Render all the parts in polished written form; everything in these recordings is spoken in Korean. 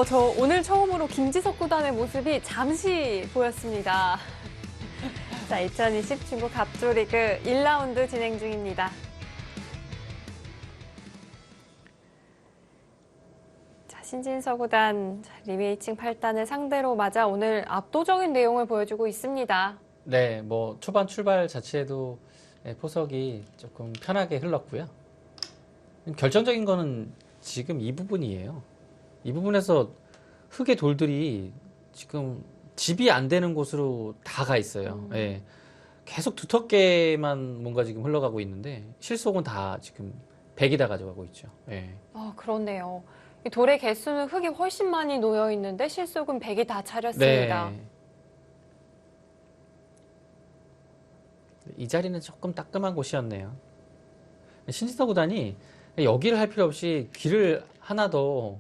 저 오늘 처음으로 김지석 구단의 모습이 잠시 보였습니다. 자, 2020 중국 갑조리그 1라운드 진행 중입니다. 자, 신진서 구단 리베이칭 8단을 상대로 맞아 오늘 압도적인 내용을 보여주고 있습니다. 네, 뭐 초반 출발 자체도 포석이 조금 편하게 흘렀고요. 결정적인 거는 지금 이 부분이에요. 이 부분에서 흙의 돌들이 지금 집이 안 되는 곳으로 다 가 있어요. 예. 계속 두텁게만 뭔가 지금 흘러가고 있는데 실속은 다 지금 100이 다 가져가고 있죠. 예. 그렇네요. 이 돌의 개수는 흙이 훨씬 많이 놓여 있는데 실속은 100이 다 차렸습니다. 네. 이 자리는 조금 따끔한 곳이었네요. 신진서 구단이 여기를 할 필요 없이 길을 하나 더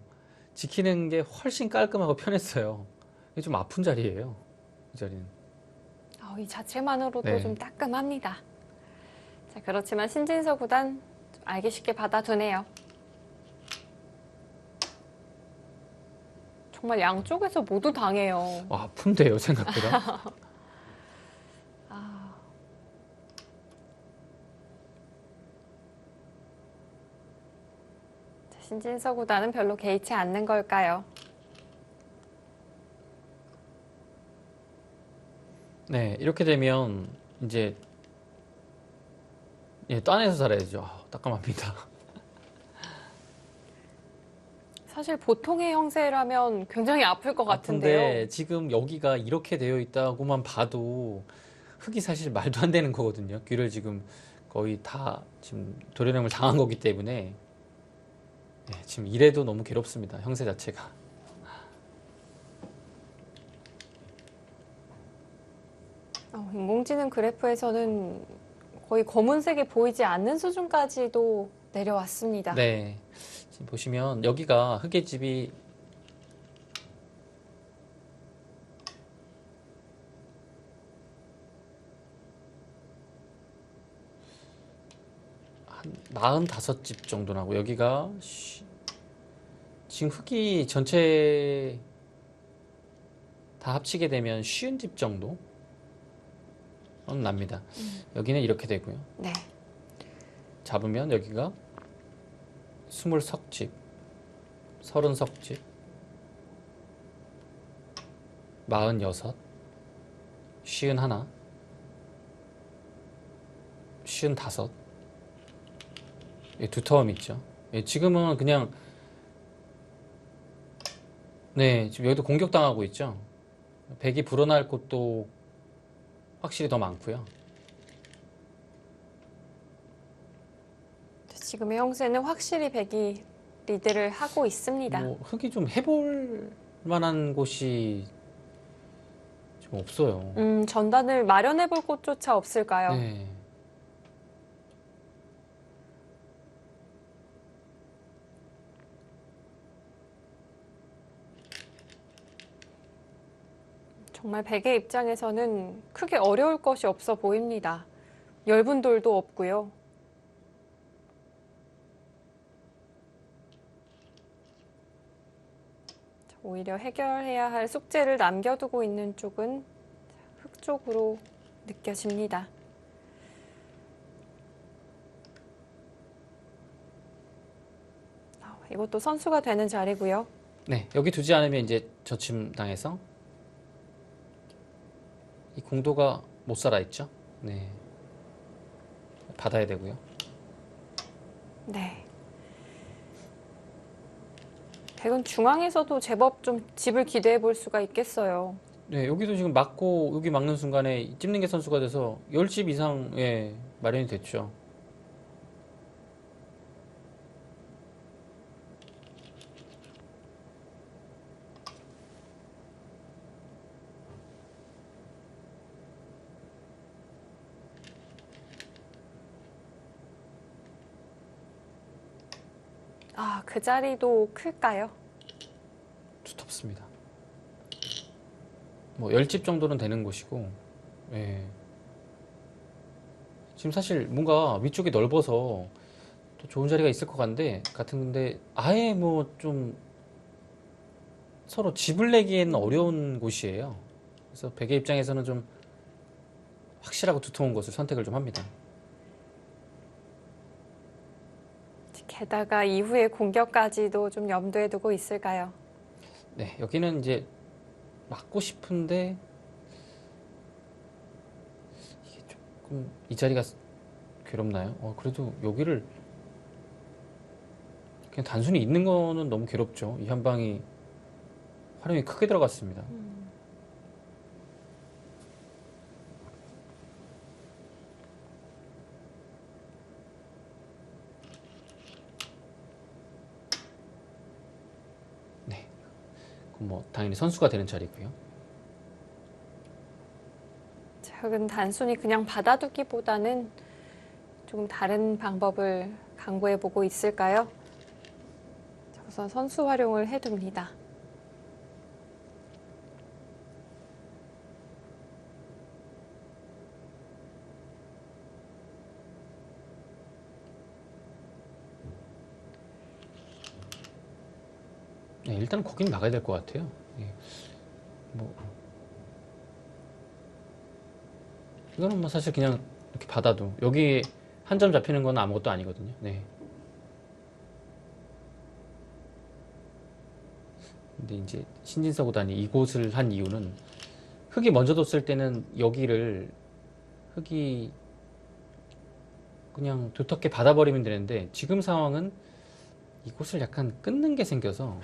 지키는 게 훨씬 깔끔하고 편했어요. 이게 좀 아픈 자리예요. 이 자리는. 이 자체만으로도 네. 좀 따끔합니다. 자, 그렇지만 신진서 구단 좀 알기 쉽게 받아두네요. 정말 양쪽에서 모두 당해요. 아픈데요, 생각보다. 자, 신진서 구단은 별로 개의치 않는 걸까요? 네, 이렇게 되면 이제 따내서 살아야죠. 따끔합니다. 사실 보통의 형세라면 굉장히 아플 것 같은데요. 아픈데 지금 여기가 이렇게 되어 있다고만 봐도 흙이 사실 말도 안 되는 거거든요. 귀를 지금 거의 다 지금 도련님을 당한 거기 때문에 지금 이래도 너무 괴롭습니다. 형세 자체가. 인공지능 그래프에서는 거의 검은색이 보이지 않는 수준까지도 내려왔습니다. 네. 지금 보시면 여기가 흙의 집이 한 45집 정도 나고 여기가 지금 흙이 전체 다 합치게 되면 50집 정도 납니다. 여기는 이렇게 되고요. 네. 잡으면 여기가 20석집, 30석집, 46, 51, 55. 두터움 있죠. 지금은 그냥 지금 여기도 공격당하고 있죠. 백이 불어날 곳도 확실히 더 많고요. 지금의 형세는 확실히 백이 리드를 하고 있습니다. 뭐 흙이 좀 해볼 만한 곳이 좀 없어요. 전단을 마련해 볼 곳조차 없을까요? 네. 정말 백의 입장에서는 크게 어려울 것이 없어 보입니다. 엷은 돌도 없고요. 오히려 해결해야 할 숙제를 남겨두고 있는 쪽은 흙 쪽으로 느껴집니다. 이것도 선수가 되는 자리고요. 네, 여기 두지 않으면 이제 저침 당해서 이 공도가 못 살아 있죠. 네, 받아야 되고요. 네. 백은 중앙에서도 제법 좀 집을 기대해 볼 수가 있겠어요. 네, 여기도 지금 막고 여기 막는 순간에 찝는 게 선수가 돼서 10집 이상 마련이 됐죠. 그 자리도 클까요? 두텁습니다. 뭐 10집 정도는 되는 곳이고 지금 사실 뭔가 위쪽이 넓어서 또 좋은 자리가 있을 것 같은데 아예 뭐 좀 서로 짚을 내기에는 어려운 곳이에요. 그래서 백의 입장에서는 좀 확실하고 두터운 곳을 선택을 좀 합니다. 게다가 이후의 공격까지도 좀 염두에 두고 있을까요? 네, 여기는 이제 막고 싶은데 이게 조금 이 자리가 괴롭나요? 그래도 여기를 그냥 단순히 있는 거는 너무 괴롭죠. 이 한 방이 활용이 크게 들어갔습니다. 네, 그럼 뭐 당연히 선수가 되는 자리고요. 적은 단순히 그냥 받아두기보다는 조금 다른 방법을 강구해보고 있을까요? 자, 우선 선수 활용을 해둡니다. 네, 일단 거긴 나가야 될 것 같아요. 예. 뭐 이거는 뭐 사실 그냥 이렇게 받아도 여기 한 점 잡히는 건 아무것도 아니거든요. 네. 근데 이제 신진서 구단이 이곳을 한 이유는 흙이 먼저 뒀을 때는 여기를 흙이 그냥 두텁게 받아버리면 되는데 지금 상황은 이곳을 약간 끊는 게 생겨서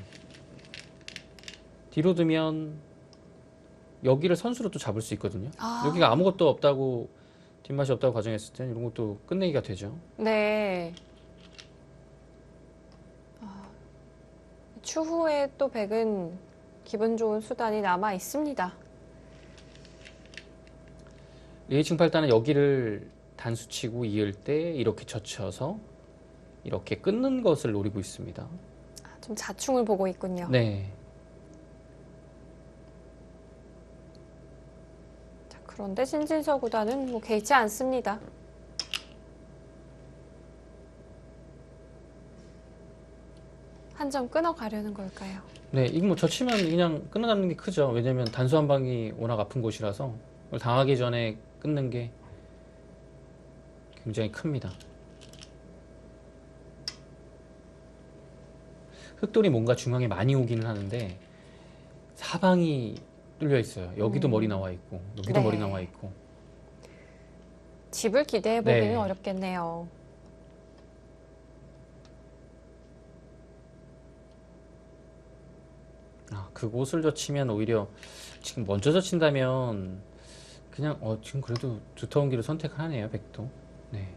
뒤로 두면 여기를 선수로 또 잡을 수 있거든요. 여기가 아무것도 없다고 뒷맛이 없다고 가정했을 때는 이런 것도 끝내기가 되죠. 네. 추후에 또 백은 기분 좋은 수단이 남아 있습니다. 리에이칭 팔단은 여기를 단수치고 이을 때 이렇게 젖혀서 이렇게 끊는 것을 노리고 있습니다. 좀 자충을 보고 있군요. 네. 자, 그런데 신진서 구단은 뭐 개의치 않습니다. 한 점 끊어가려는 걸까요? 네, 이거 뭐 젖히면 그냥 끊어잡는 게 크죠. 왜냐면 단수 한 방이 워낙 아픈 곳이라서 그걸 당하기 전에 끊는 게 굉장히 큽니다. 흑돌이 뭔가 중앙에 많이 오기는 하는데 사방이 뚫려 있어요. 여기도 머리 나와 있고 여기도 네. 머리 나와 있고. 집을 기대해보기는 네. 어렵겠네요. 그곳을 젖히면 오히려 지금 먼저 젖힌다면 그냥 지금 그래도 두터운 길을 선택하네요. 백도. 네.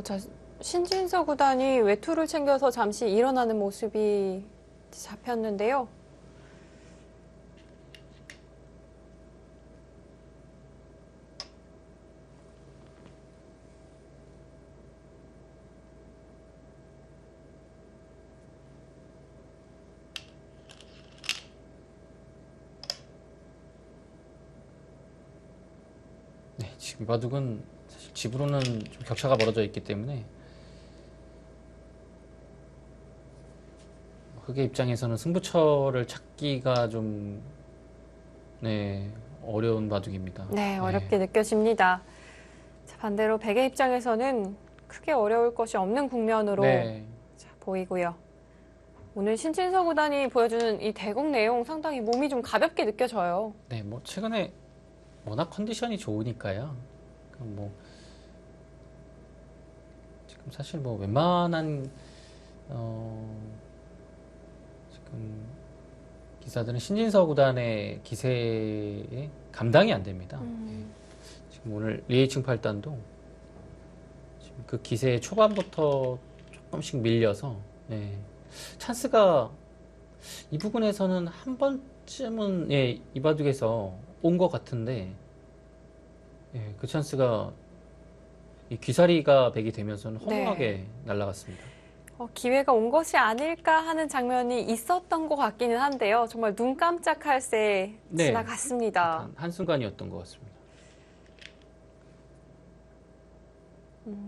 자, 신진서 구단이 외투를 챙겨서 잠시 일어나는 모습이 잡혔는데요. 네, 지금 이 바둑은 사실 집으로는 좀 격차가 벌어져 있기 때문에 흑의 입장에서는 승부처를 찾기가 좀 어려운 바둑입니다. 네, 어렵게 느껴집니다. 자, 반대로 백의 입장에서는 크게 어려울 것이 없는 국면으로 네. 자, 보이고요. 오늘 신진서 구단이 보여주는 이 대공 내용 상당히 몸이 좀 가볍게 느껴져요. 네, 뭐 최근에 워낙 컨디션이 좋으니까요. 그럼 뭐 지금 사실 뭐 웬만한 지금 기사들은 신진서 구단의 기세에 감당이 안 됩니다. 지금 오늘 리에이칭 팔단도 지금 그 기세 초반부터 조금씩 밀려서 찬스가 이 부분에서는 한 번쯤은 이 바둑에서 온 것 같은데 그 찬스가 이 귀사리가 백이 되면서는 허무하게 날아갔습니다. 기회가 온 것이 아닐까 하는 장면이 있었던 것 같기는 한데요. 정말 눈 깜짝할 새 지나갔습니다. 한순간이었던 것 같습니다.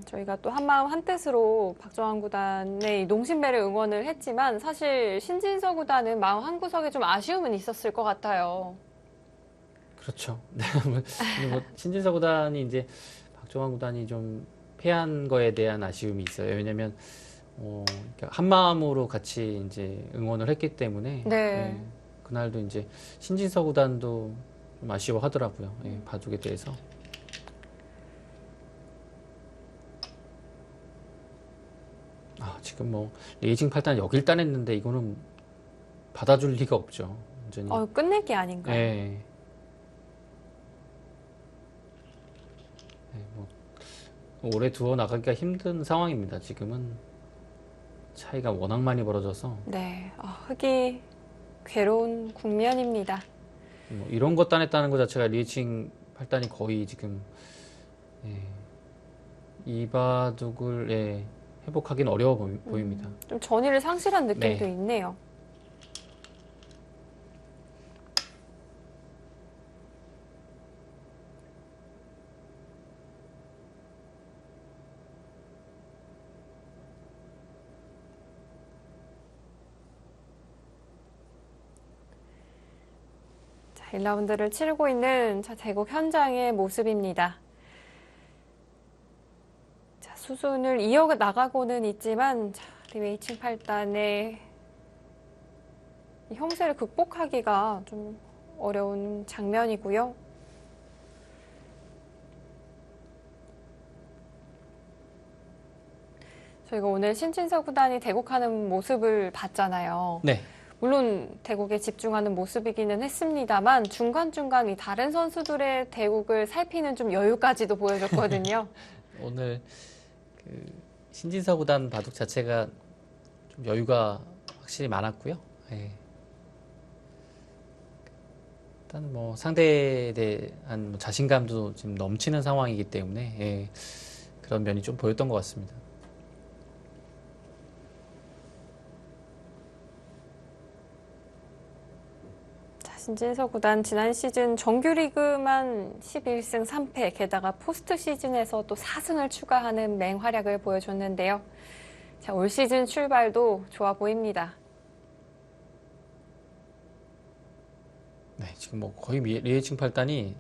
저희가 또 한마음 한뜻으로 박정환 구단의 이 농심배를 응원을 했지만 사실 신진서 구단은 마음 한구석에 좀 아쉬움은 있었을 것 같아요. 그렇죠. 네, 뭐 신진서 구단이 이제 박정환 구단이 좀 패한 거에 대한 아쉬움이 있어요. 왜냐면 그러니까 한 마음으로 같이 이제 응원을 했기 때문에 네. 예, 그날도 이제 신진서 구단도 좀 아쉬워하더라고요. 예, 바둑에 대해서. 지금 뭐 레이징 8단 여길 따냈는데 이거는 받아줄 리가 없죠. 완전히. 끝내기 아닌가요? 예. 뭐 오래 두어 나가기가 힘든 상황입니다. 지금은 차이가 워낙 많이 벌어져서 네. 흑이 괴로운 국면입니다. 뭐 이런 것 따냈다는 것 자체가 리에칭 8단이 거의 지금 예, 이 바둑을 예, 회복하기는 어려워 보입니다. 좀 전의를 상실한 느낌도 네. 있네요. 자, 1라운드를 치르고 있는 대국 현장의 모습입니다. 자, 수순을 이어나가고는 있지만 리웨이칭 8단의 형세를 극복하기가 좀 어려운 장면이고요. 저희가 오늘 신진서 구단이 대국하는 모습을 봤잖아요. 네. 물론 대국에 집중하는 모습이기는 했습니다만 중간중간 이 다른 선수들의 대국을 살피는 좀 여유까지도 보여줬거든요. 오늘 그 신진서 구단 바둑 자체가 좀 여유가 확실히 많았고요. 예. 일단 뭐 상대에 대한 뭐 자신감도 지금 넘치는 상황이기 때문에 예. 그런 면이 좀 보였던 것 같습니다. 신진서 구단 지난 시즌 정규리그만 11승 3패, 게다가 포스트 시즌에서 또 4승을 추가하는 맹활약을 보여줬는데요. 자, 올 시즌 출발도 좋아 보입니다. 네, 지금 뭐 거의 리에칭 8단이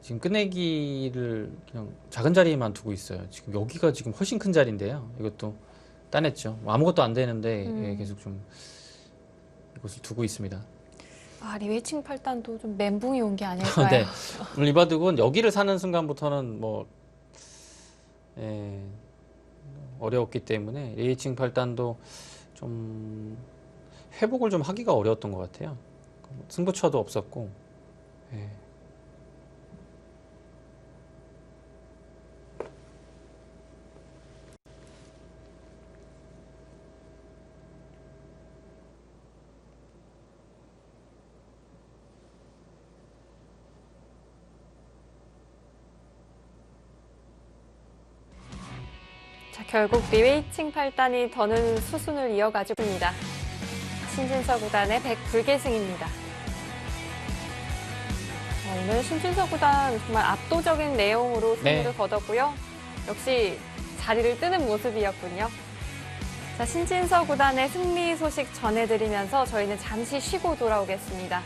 지금 끝내기를 그냥 작은 자리에만 두고 있어요. 지금 여기가 지금 훨씬 큰 자리인데요. 이것도 따냈죠. 뭐 아무것도 안 되는데 예, 계속 좀 이것을 두고 있습니다. 리웨이칭 8단도 좀 멘붕이 온 게 아닐까요? 네. 오늘 이 바둑은 여기를 사는 순간부터는 뭐 예, 어려웠기 때문에 리에칭 8단도 좀 회복을 좀 하기가 어려웠던 것 같아요. 승부처도 없었고. 예. 자, 결국 리웨이칭 8단이 더는 수순을 이어가지고 있습니다. 신진서 구단의 100불계승입니다. 오늘 신진서 구단 정말 압도적인 내용으로 승리를 거뒀고요. 역시 자리를 뜨는 모습이었군요. 자, 신진서 구단의 승리 소식 전해드리면서 저희는 잠시 쉬고 돌아오겠습니다.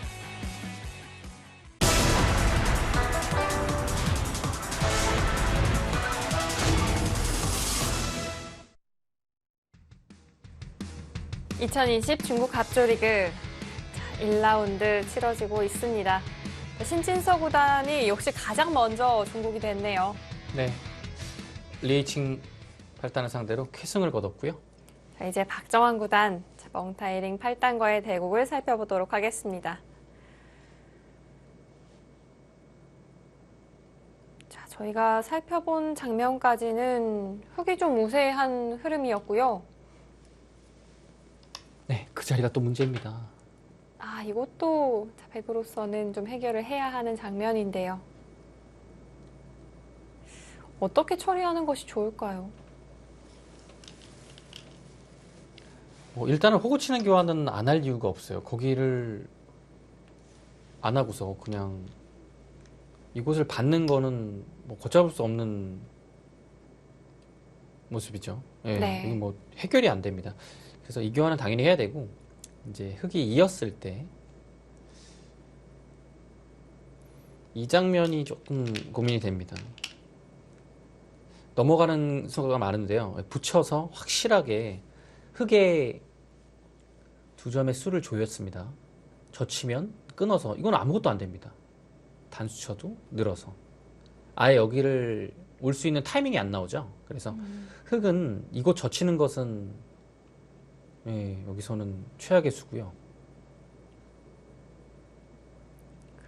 (2020) 중국 갑조리그 1라운드 치러지고 있습니다. 신진서 구단이 역시 가장 먼저 종국이 됐네요. 네. 리에칭 8단을 상대로 쾌승을 거뒀고요. 자, 이제 박정환 구단 멍타이링 8단과의 대국을 살펴보도록 하겠습니다. 자, 저희가 살펴본 장면까지는 흑이 좀 우세한 흐름이었고요. 네, 그 자리가 또 문제입니다. 이것도 백으로서는 좀 해결을 해야 하는 장면인데요. 어떻게 처리하는 것이 좋을까요? 일단은 호구 치는 교환은 안 할 이유가 없어요. 거기를 안 하고서 그냥 이곳을 받는 거는 뭐 걷잡을 수 없는 모습이죠. 예, 네. 이건 뭐 해결이 안 됩니다. 그래서 이 교환은 당연히 해야 되고 이제 흙이 이었을 때 이 장면이 조금 고민이 됩니다. 넘어가는 수가 많은데요. 붙여서 확실하게 흙에 두 점의 수를 조였습니다. 젖히면 끊어서 이건 아무것도 안 됩니다. 단수 쳐도 늘어서 아예 여기를 올 수 있는 타이밍이 안 나오죠. 그래서 흙은 이곳 젖히는 것은 예, 여기서는 최악의 수고요.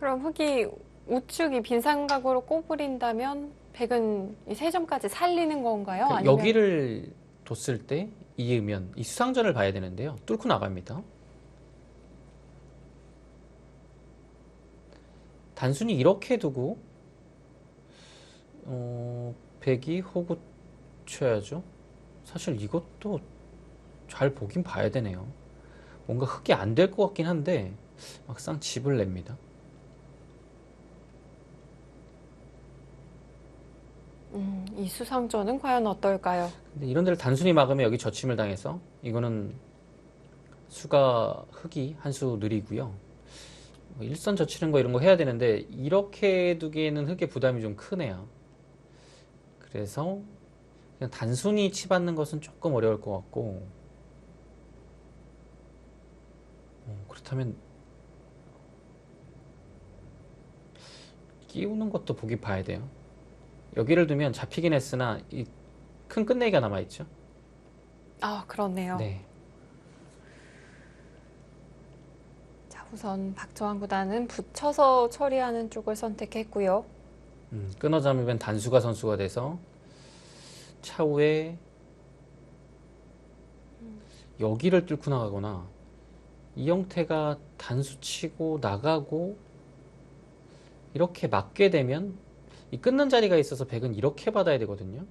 그럼 흙이 우측이 빈삼각으로 꼬부린다면 백은 이 세 점까지 살리는 건가요? 그러니까 아니면 여기를 뒀을 때 이으면 이 수상전을 봐야 되는데요. 뚫고 나갑니다. 단순히 이렇게 두고 백이 호구 쳐야죠. 사실 이것도 잘 보긴 봐야 되네요. 뭔가 흙이 안 될 것 같긴 한데 막상 집을 냅니다. 이 수상전은 과연 어떨까요? 근데 이런 데를 단순히 막으면 여기 젖힘을 당해서 이거는 수가 흙이 한 수 느리고요. 일선 젖히는 거 이런 거 해야 되는데 이렇게 두기에는 흙의 부담이 좀 크네요. 그래서 그냥 단순히 치받는 것은 조금 어려울 것 같고 그렇다면 끼우는 것도 보기 봐야 돼요. 여기를 두면 잡히긴 했으나 이 큰 끝내기가 남아있죠. 아, 그렇네요. 네. 자, 우선 박정환 구단은 붙여서 처리하는 쪽을 선택했고요. 끊어 잡으면 단수가 선수가 돼서 차후에 여기를 뚫고 나가거나 이 형태가 단수 치고 나가고 이렇게 맞게 되면 이 끊는 자리가 있어서 백은 이렇게 받아야 되거든요.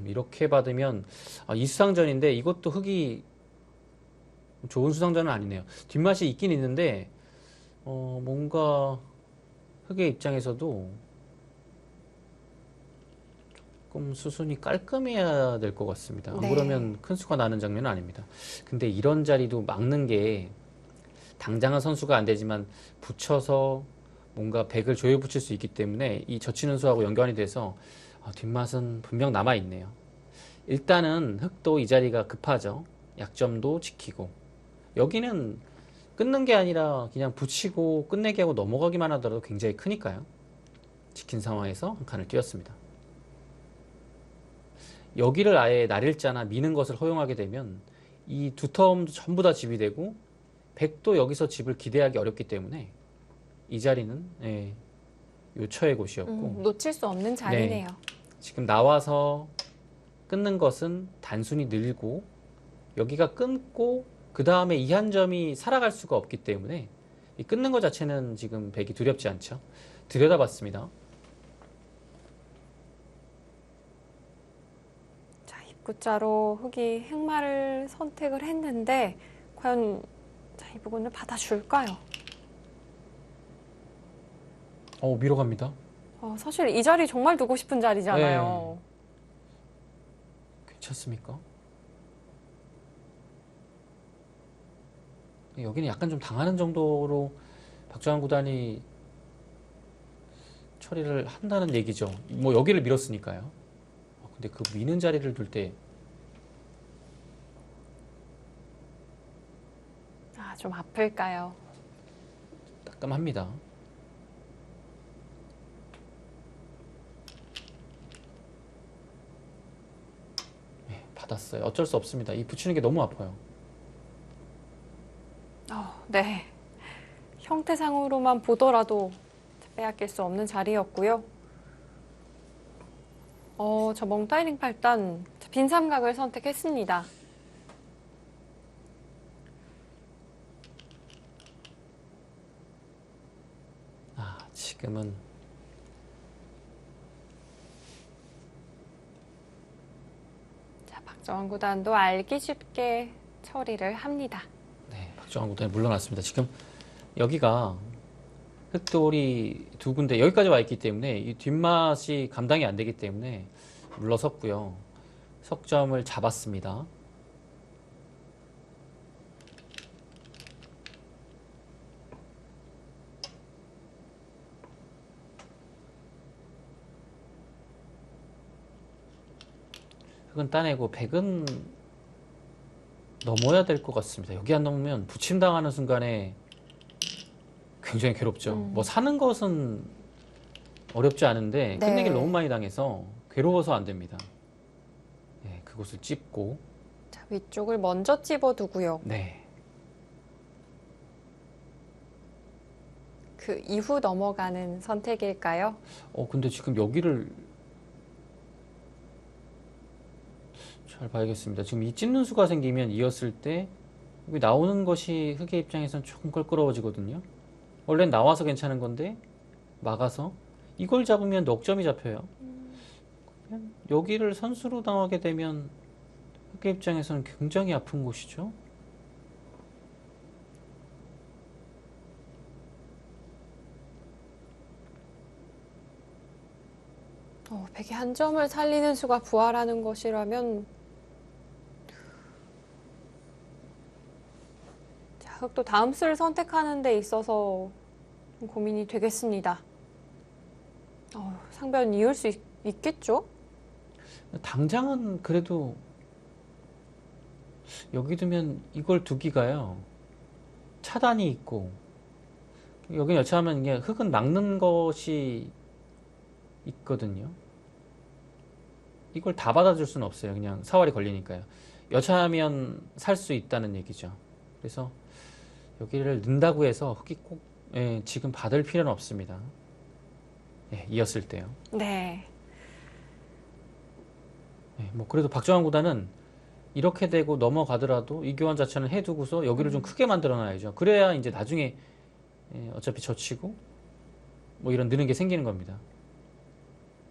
이렇게 받으면 이 수상전인데 이것도 흙이 좋은 수상전은 아니네요. 뒷맛이 있긴 있는데 뭔가 흙의 입장에서도 조금 수순이 깔끔해야 될 것 같습니다. 안 네. 그러면 큰 수가 나는 장면은 아닙니다. 근데 이런 자리도 막는 게 당장은 선수가 안 되지만 붙여서 뭔가 백을 조여 붙일 수 있기 때문에 이 젖히는 수하고 연관이 돼서 뒷맛은 분명 남아있네요. 일단은 흙도 이 자리가 급하죠. 약점도 지키고 여기는 끊는 게 아니라 그냥 붙이고 끝내기 하고 넘어가기만 하더라도 굉장히 크니까요. 지킨 상황에서 한 칸을 띄웠습니다. 여기를 아예 날일자나 미는 것을 허용하게 되면 이 두 텀도 전부 다 집이 되고 백도 여기서 집을 기대하기 어렵기 때문에 이 자리는 요처의 곳이었고 놓칠 수 없는 자리네요. 지금 나와서 끊는 것은 단순히 늘고 여기가 끊고 그 다음에 이 한 점이 살아갈 수가 없기 때문에 이 끊는 것 자체는 지금 백이 두렵지 않죠. 들여다봤습니다. 자, 입구자로 흙이 행마를 선택을 했는데 과연 자, 이 부분을 받아줄까요? 위로 갑니다. 사실 이 자리 정말 두고 싶은 자리잖아요. 괜찮습니까? 여기는 약간 좀 당하는 정도로 박정환 구단이 처리를 한다는 얘기죠. 뭐 여기를 밀었으니까요. 근데 그 미는 자리를 둘 때 좀 아플까요? 따끔합니다. 받았어요. 어쩔 수 없습니다. 이 붙이는 게 너무 아파요. 네. 형태상으로만 보더라도 빼앗길 수 없는 자리였고요. 저 멍따이링 팔단 빈 삼각을 선택했습니다. 지금은 자, 박정환 구단도 알기 쉽게 처리를 합니다. 네, 박정환 구단이 물러났습니다. 지금 여기가 흙돌이 두 군데 여기까지 와 있기 때문에 이 뒷맛이 감당이 안 되기 때문에 물러섰고요. 석점을 잡았습니다. 흑은 따내고 백은 넘어야 될 것 같습니다. 여기 안 넘으면 부침당하는 순간에 굉장히 괴롭죠. 뭐 사는 것은 어렵지 않은데 네. 끝내기를 너무 많이 당해서 괴로워서 안 됩니다. 네, 그곳을 찝고 자, 위쪽을 먼저 찝어두고요. 네. 그 이후 넘어가는 선택일까요? 근데 지금 여기를 잘 봐야겠습니다. 지금 이 찝는 수가 생기면 이었을 때 여기 나오는 것이 흑의 입장에서는 조금 껄끄러워지거든요. 원래는 나와서 괜찮은 건데 막아서 이걸 잡으면 넉 점이 잡혀요. 여기를 선수로 당하게 되면 흑의 입장에서는 굉장히 아픈 곳이죠. 백이 한 점을 살리는 수가 부활하는 것이라면 자, 흑도 다음 수를 선택하는 데 있어서 좀 고민이 되겠습니다. 상변 이을 수 있겠죠? 당장은 그래도 여기 두면 이걸 두기가요. 차단이 있고 여기 여차하면 이게 흑은 막는 것이 있거든요. 이걸 다 받아줄 수는 없어요. 그냥 사활이 걸리니까요. 여차하면 살 수 있다는 얘기죠. 그래서 여기를 넣는다고 해서 흑이 꼭 지금 받을 필요는 없습니다. 이었을 때요. 네. 뭐 그래도 박정환 구단은 이렇게 되고 넘어가더라도 이 교환 자체는 해두고서 여기를 좀 크게 만들어놔야죠. 그래야 이제 나중에 어차피 젖히고 뭐 이런 느는 게 생기는 겁니다.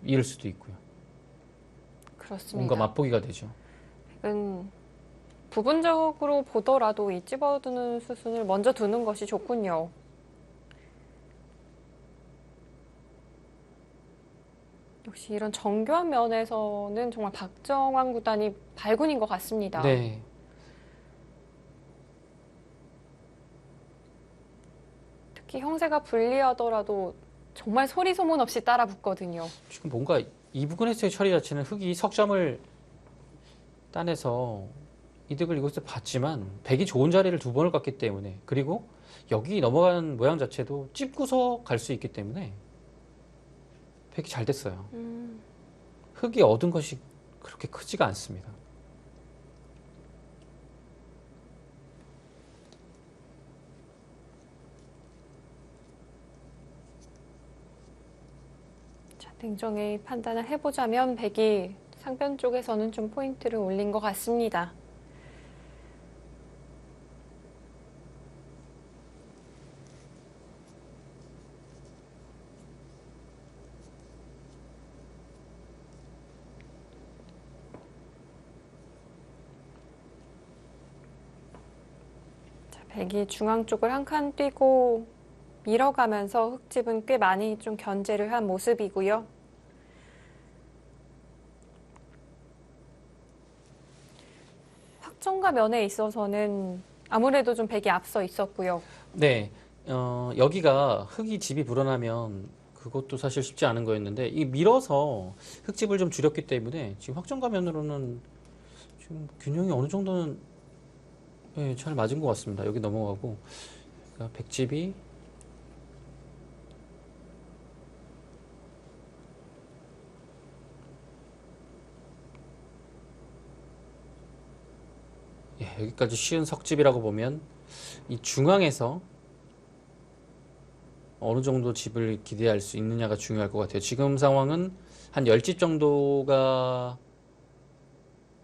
이럴 수도 있고요. 그렇습니다. 뭔가 맛보기가 되죠. 부분적으로 보더라도 이 찝어두는 수순을 먼저 두는 것이 좋군요. 역시 이런 정교한 면에서는 정말 박정환 구단이 발군인 것 같습니다. 네. 특히 형세가 불리하더라도 정말 소리 소문 없이 따라 붙거든요. 지금 뭔가 이 부분에서의 처리 자체는 흑이 석점을 따내서 이득을 이곳에서 봤지만 백이 좋은 자리를 두 번을 갔기 때문에 그리고 여기 넘어가는 모양 자체도 찝고서 갈 수 있기 때문에 백이 잘 됐어요. 흑이 얻은 것이 그렇게 크지가 않습니다. 자, 냉정히 판단을 해보자면 백이 상변 쪽에서는 좀 포인트를 올린 것 같습니다. 자, 백이 중앙 쪽을 한 칸 뛰고 밀어가면서 흑집은 꽤 많이 좀 견제를 한 모습이고요. 확정과 면에 있어서는 아무래도 좀 백이 앞서 있었고요. 네, 여기가 흑이 집이 불어나면 그것도 사실 쉽지 않은 거였는데 이 밀어서 흑집을 좀 줄였기 때문에 지금 확정가면으로는 지금 균형이 어느 정도는 잘 맞은 것 같습니다. 여기 넘어가고 그러니까 백집이 여기까지 쉬운 석집이라고 보면 이 중앙에서 어느 정도 집을 기대할 수 있느냐가 중요할 것 같아요. 지금 상황은 한 10집 정도가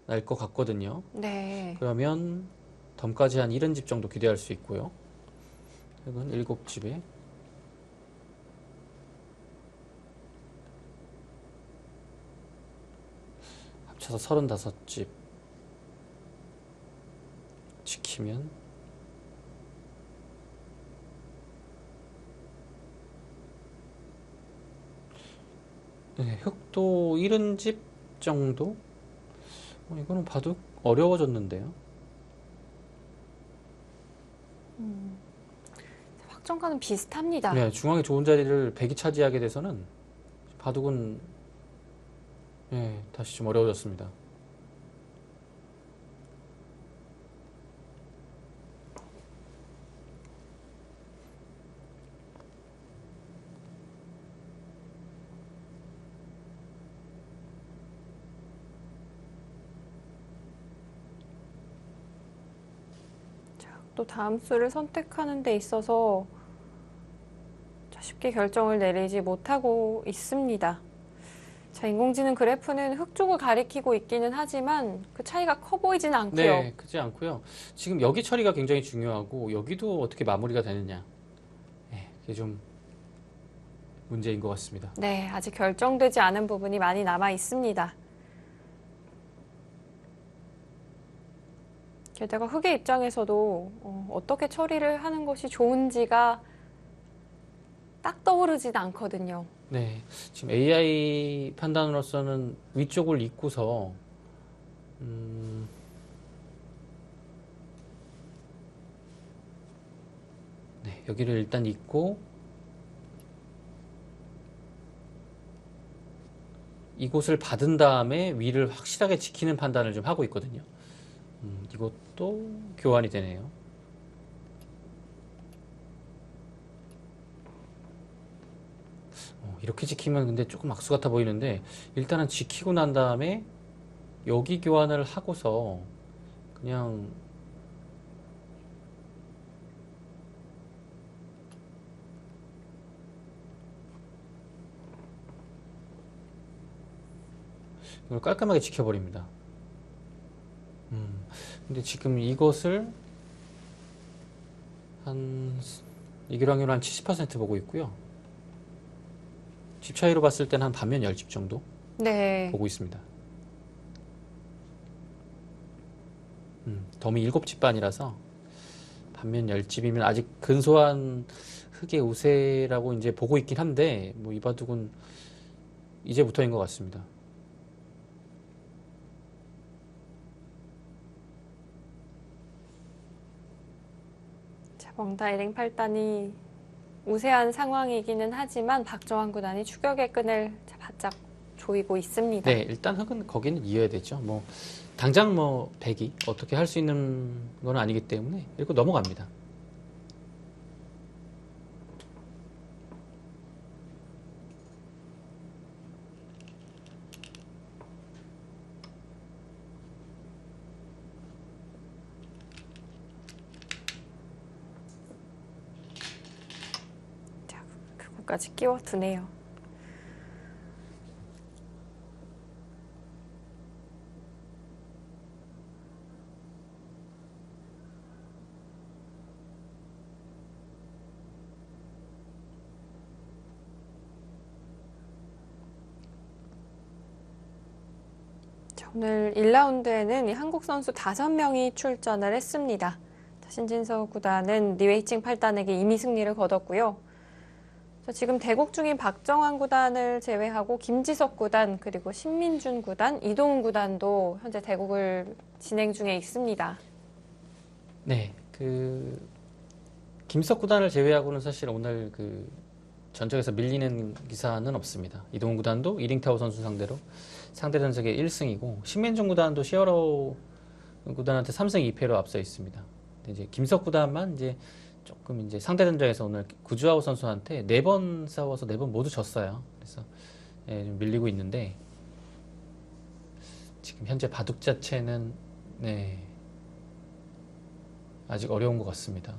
날 것 같거든요. 네. 그러면 덤까지 한 70집 정도 기대할 수 있고요. 이건 7집에 합쳐서 35집 지키면 흑도 70집 정도? 이거는 바둑 어려워졌는데요. 확정과는 비슷합니다. 네, 중앙에 좋은 자리를 백이 차지하게 돼서는 바둑은 다시 좀 어려워졌습니다. 또 다음 수를 선택하는 데 있어서 쉽게 결정을 내리지 못하고 있습니다. 자, 인공지능 그래프는 흑 쪽을 가리키고 있기는 하지만 그 차이가 커 보이지는 않고요. 네, 크지 않고요. 지금 여기 처리가 굉장히 중요하고 여기도 어떻게 마무리가 되느냐. 그게 좀 문제인 것 같습니다. 네, 아직 결정되지 않은 부분이 많이 남아 있습니다. 게다가 흑의 입장에서도 어떻게 처리를 하는 것이 좋은지가 딱 떠오르진 않거든요. 네, 지금 AI 판단으로서는 위쪽을 잇고서 네, 여기를 일단 잇고 이곳을 받은 다음에 위를 확실하게 지키는 판단을 좀 하고 있거든요. 이것도 교환이 되네요. 이렇게 지키면 근데 조금 악수 같아 보이는데 일단은 지키고 난 다음에 여기 교환을 하고서 그냥 이걸 깔끔하게 지켜버립니다. 근데 지금 이것을 이길 확률은 한 70% 보고 있고요. 집 차이로 봤을 때는 한 반면 10집 정도 네. 보고 있습니다. 덤이 7집 반이라서 반면 10집이면 아직 근소한 흑의 우세라고 이제 보고 있긴 한데 뭐 이 바둑은 이제부터인 것 같습니다. 자, 멍다이링 8단이 우세한 상황이기는 하지만 박정환 구단이 추격의 끈을 바짝 조이고 있습니다. 네, 일단 흑은 거기는 이어야 되죠. 뭐 당장 뭐 백이 어떻게 할 수 있는 건 아니기 때문에 이렇게 넘어갑니다. 자, 그거까지 끼워두네요. 오늘 1라운드에는 한국 선수 5명이 출전을 했습니다. 신진서 구단은 리웨이칭 8단에게 이미 승리를 거뒀고요. 지금 대국 중인 박정환 구단을 제외하고 김지석 구단, 그리고 신민준 구단, 이동훈 구단도 현재 대국을 진행 중에 있습니다. 네, 김석 구단을 제외하고는 사실 오늘 전적에서 밀리는 기사는 없습니다. 이동훈 구단도 이링타오 선수 상대로 상대 전적의 1승이고 신민준 구단도 시어로우 구단한테 3승 2패로 앞서 있습니다. 이제 김석 구단만 이제 조금 이제 상대 전적에서 오늘 구주아우 선수한테 4번 싸워서 4번 모두 졌어요. 그래서 좀 밀리고 있는데 지금 현재 바둑 자체는 아직 어려운 것 같습니다.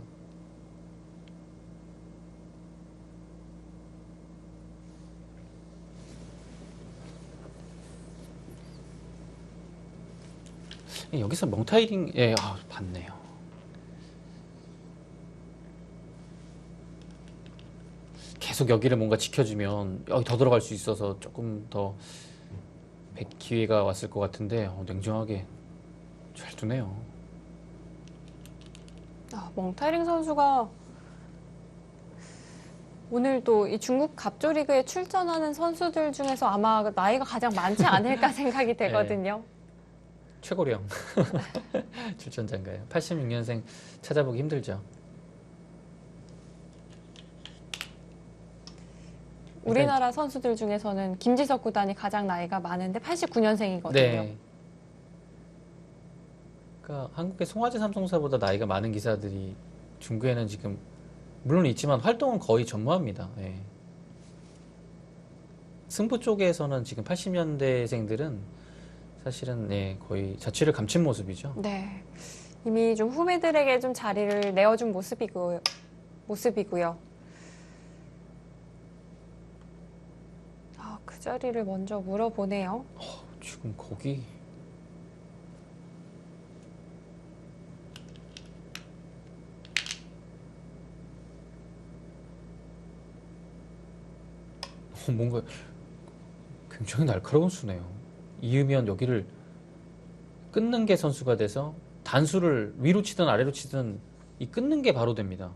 여기서 멍타이링 봤네요. 계속 여기를 뭔가 지켜주면 여기 더 들어갈 수 있어서 조금 더 기회가 왔을 것 같은데 냉정하게 잘 두네요. 멍타이링 선수가 오늘도 이 중국 갑조 리그에 출전하는 선수들 중에서 아마 나이가 가장 많지 않을까 생각이 되거든요. 최고령 출전자인가요? 86년생 찾아보기 힘들죠. 우리나라 선수들 중에서는 김지석 구단이 가장 나이가 많은데 89년생이거든요. 네. 그러니까 한국의 송화제 삼성사보다 나이가 많은 기사들이 중국에는 지금 물론 있지만 활동은 거의 전무합니다. 네. 승부 쪽에서는 지금 80년대생들은 사실은 거의 자취를 감춘 모습이죠. 네. 이미 좀 후배들에게 좀 자리를 내어준 모습이고요. 그 자리를 먼저 물어보네요. 지금 거기 뭔가 굉장히 날카로운 수네요. 이으면 여기를 끊는 게 선수가 돼서 단수를 위로 치든 아래로 치든 이 끊는 게 바로 됩니다.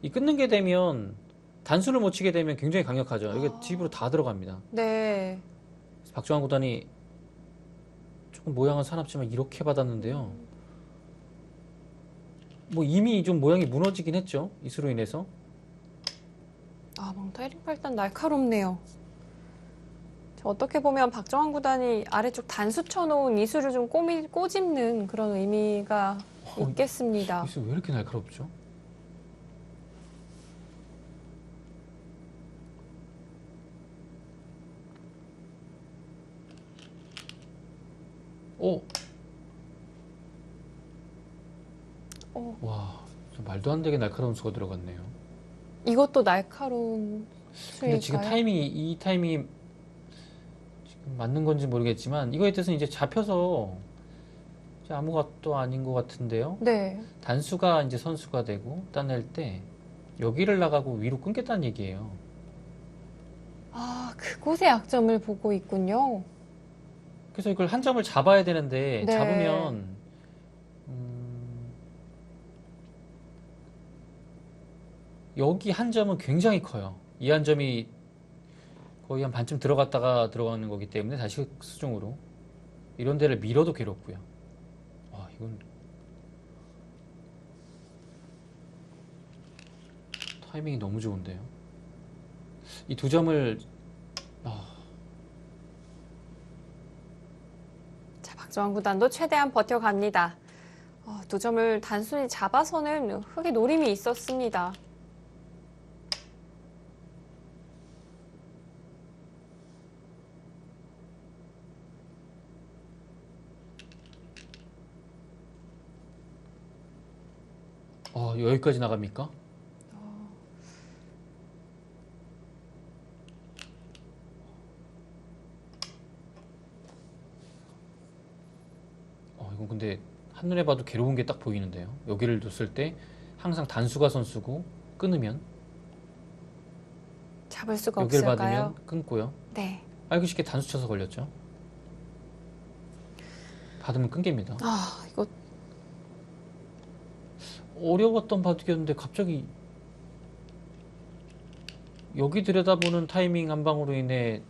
이 끊는 게 되면 단수를 못 치게 되면 굉장히 강력하죠. 이게 딥으로 다 들어갑니다. 네. 박주환 구단이 조금 모양은 사납지만 이렇게 받았는데요. 뭐 이미 좀 모양이 무너지긴 했죠. 이수로 인해서. 멍타이링 팔단 날카롭네요. 어떻게 보면 박정환 구단이 아래쪽 단수 쳐놓은 이수를 좀 꼬집는 그런 의미가 있겠습니다. 이수 왜 이렇게 날카롭죠? 와, 말도 안 되게 날카로운 수가 들어갔네요. 이것도 날카로운 근데 지금 수일까요? 이 타이밍이 지금 맞는 건지 모르겠지만 이거에 뜻은 이제 잡혀서 이제 아무것도 아닌 것 같은데요. 네. 단수가 이제 선수가 되고 따낼 때 여기를 나가고 위로 끊겠다는 얘기예요. 그곳의 약점을 보고 있군요. 그래서 이걸 한 점을 잡아야 되는데 네. 잡으면 여기 한 점은 굉장히 커요. 이 한 점이 거의 한 반쯤 들어갔다가 들어가는 거기 때문에 다시 수중으로 이런 데를 밀어도 괴롭고요. 와, 이건 타이밍이 너무 좋은데요. 이 두 점을 자, 박정환 구단도 최대한 버텨갑니다. 두 점을 단순히 잡아서는 흙의 노림이 있었습니다. 여기까지 나갑니까? 이건 근데 한눈에 봐도 괴로운 게 딱 보이는데요. 여기를 뒀을 때 항상 단수가 선수고 끊으면 잡을 수가 여기를 없을까요? 받으면 끊고요. 네. 알기 쉽게 단수 쳐서 걸렸죠. 받으면 끊깁니다. 이거 어려웠던 바둑이었는데 갑자기 여기 들여다보는 타이밍 한 방으로 인해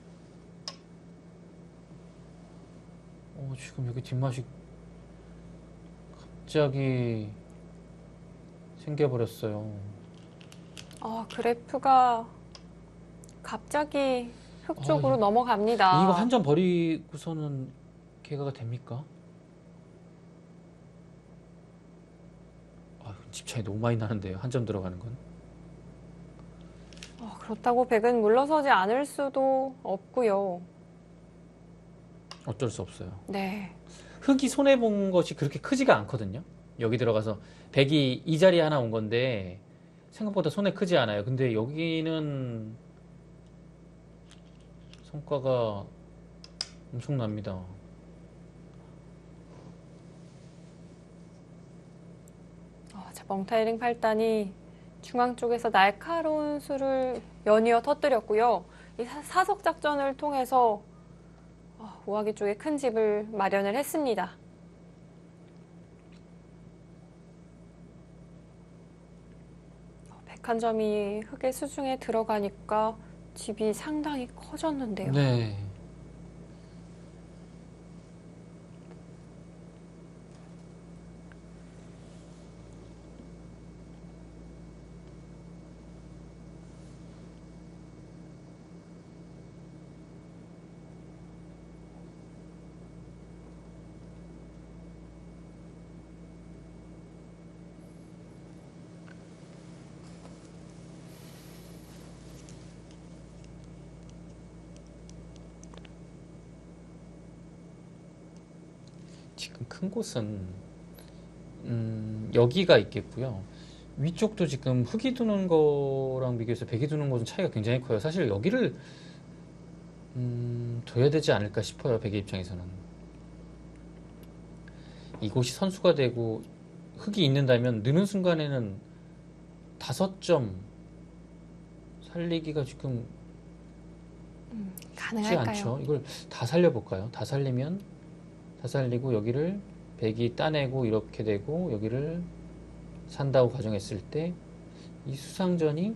지금 여기 뒷맛이 갑자기 생겨버렸어요. 그래프가 갑자기 흙 쪽으로 넘어갑니다. 이거 한 점 버리고서는 개가가 됩니까? 집 차이 너무 많이 나는데요. 한 점 들어가는 건. 그렇다고 백은 물러서지 않을 수도 없고요. 어쩔 수 없어요. 네. 흙이 손해본 것이 그렇게 크지가 않거든요. 여기 들어가서 백이 이 자리에 하나 온 건데 생각보다 손해 크지 않아요. 근데 여기는 성과가 엄청납니다. 자, 멍타이링 팔단이 중앙 쪽에서 날카로운 수를 연이어 터뜨렸고요. 이 사석 작전을 통해서 우아기 쪽에 큰 집을 마련을 했습니다. 1칸 점이 흙의 수중에 들어가니까 집이 상당히 커졌는데요. 네. 지금 큰 곳은 여기가 있겠고요. 위쪽도 지금 흙이 두는 거랑 비교해서 백이 두는 곳은 차이가 굉장히 커요. 사실 여기를 둬야 되지 않을까 싶어요. 백의 입장에서는. 이곳이 선수가 되고 흙이 있는다면 느는 순간에는 5점 살리기가 지금 쉽지 가능할까요? 않죠. 이걸 다 살려볼까요? 다 살리면 다 살리고 여기를 백이 따내고 이렇게 되고 여기를 산다고 가정했을 때 이 수상전이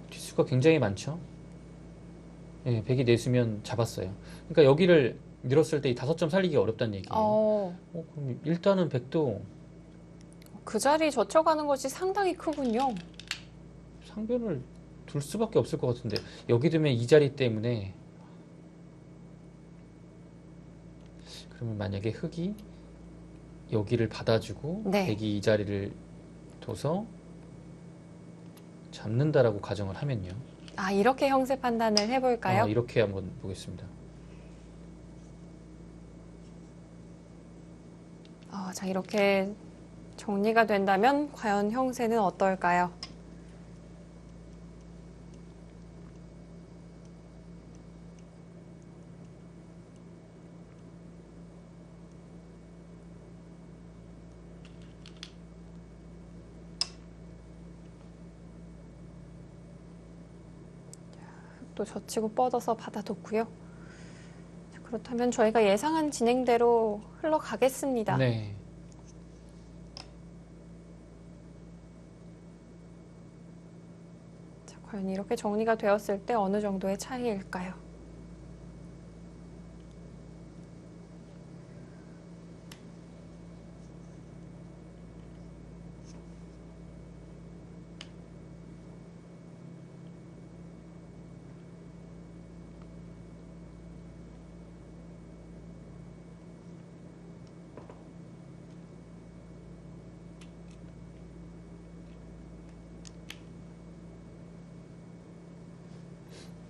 뒷수가 굉장히 많죠. 예, 백이 내수면 잡았어요. 그러니까 여기를 밀었을 때 이 5점 살리기 어렵다는 얘기예요. 그럼 일단은 백도 그 자리 젖혀가는 것이 상당히 크군요. 상변을 둘 수밖에 없을 것 같은데 여기 두면 이 자리 때문에 그러면 만약에 흙이 여기를 받아주고 네. 백이 이 자리를 둬서 잡는다라고 가정을 하면요. 아, 이렇게 형세 판단을 해볼까요? 이렇게 한번 보겠습니다. 자, 이렇게 정리가 된다면 과연 형세는 어떨까요? 또 젖히고 뻗어서 받아뒀고요. 자, 그렇다면 저희가 예상한 진행대로 흘러가겠습니다. 네. 자, 과연 이렇게 정리가 되었을 때 어느 정도의 차이일까요?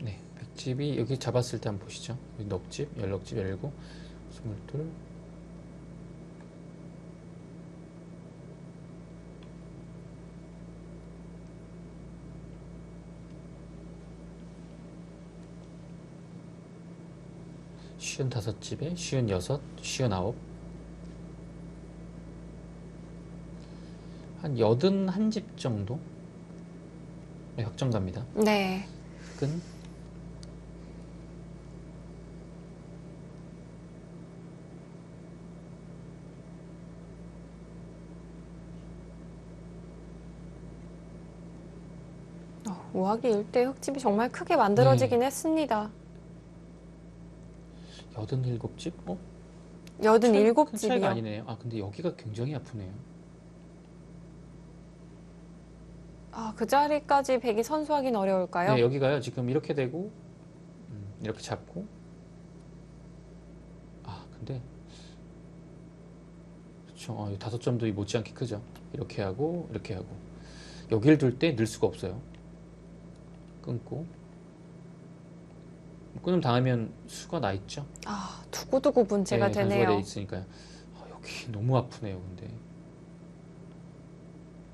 네. 백집이 여기 잡았을 때 한번 보시죠. 여기 넉집, 열넉집, 열일곱, 스물둘. 쉬운 5집에 쉬운 6, 쉬운 9. 한 81집 정도? 네, 확정 갑니다. 네. 끈. 우하기 일대 흙집이 정말 크게 만들어지긴 했습니다. 87집? 큰 차이가 87집이요. 아니네요. 근데 여기가 굉장히 아프네요. 그 자리까지 백이 선수하긴 어려울까요? 네, 여기가요. 지금 이렇게 되고 이렇게 잡고 근데 그렇죠. 5점도 못지않게 크죠. 이렇게 하고 이렇게 하고 여기를 둘 때 늘 수가 없어요. 끊고 끊음 당하면 수가 나 있죠. 두고두고 문제가 단수가 돼 되네요. 있으니까요. 여기 너무 아프네요. 근데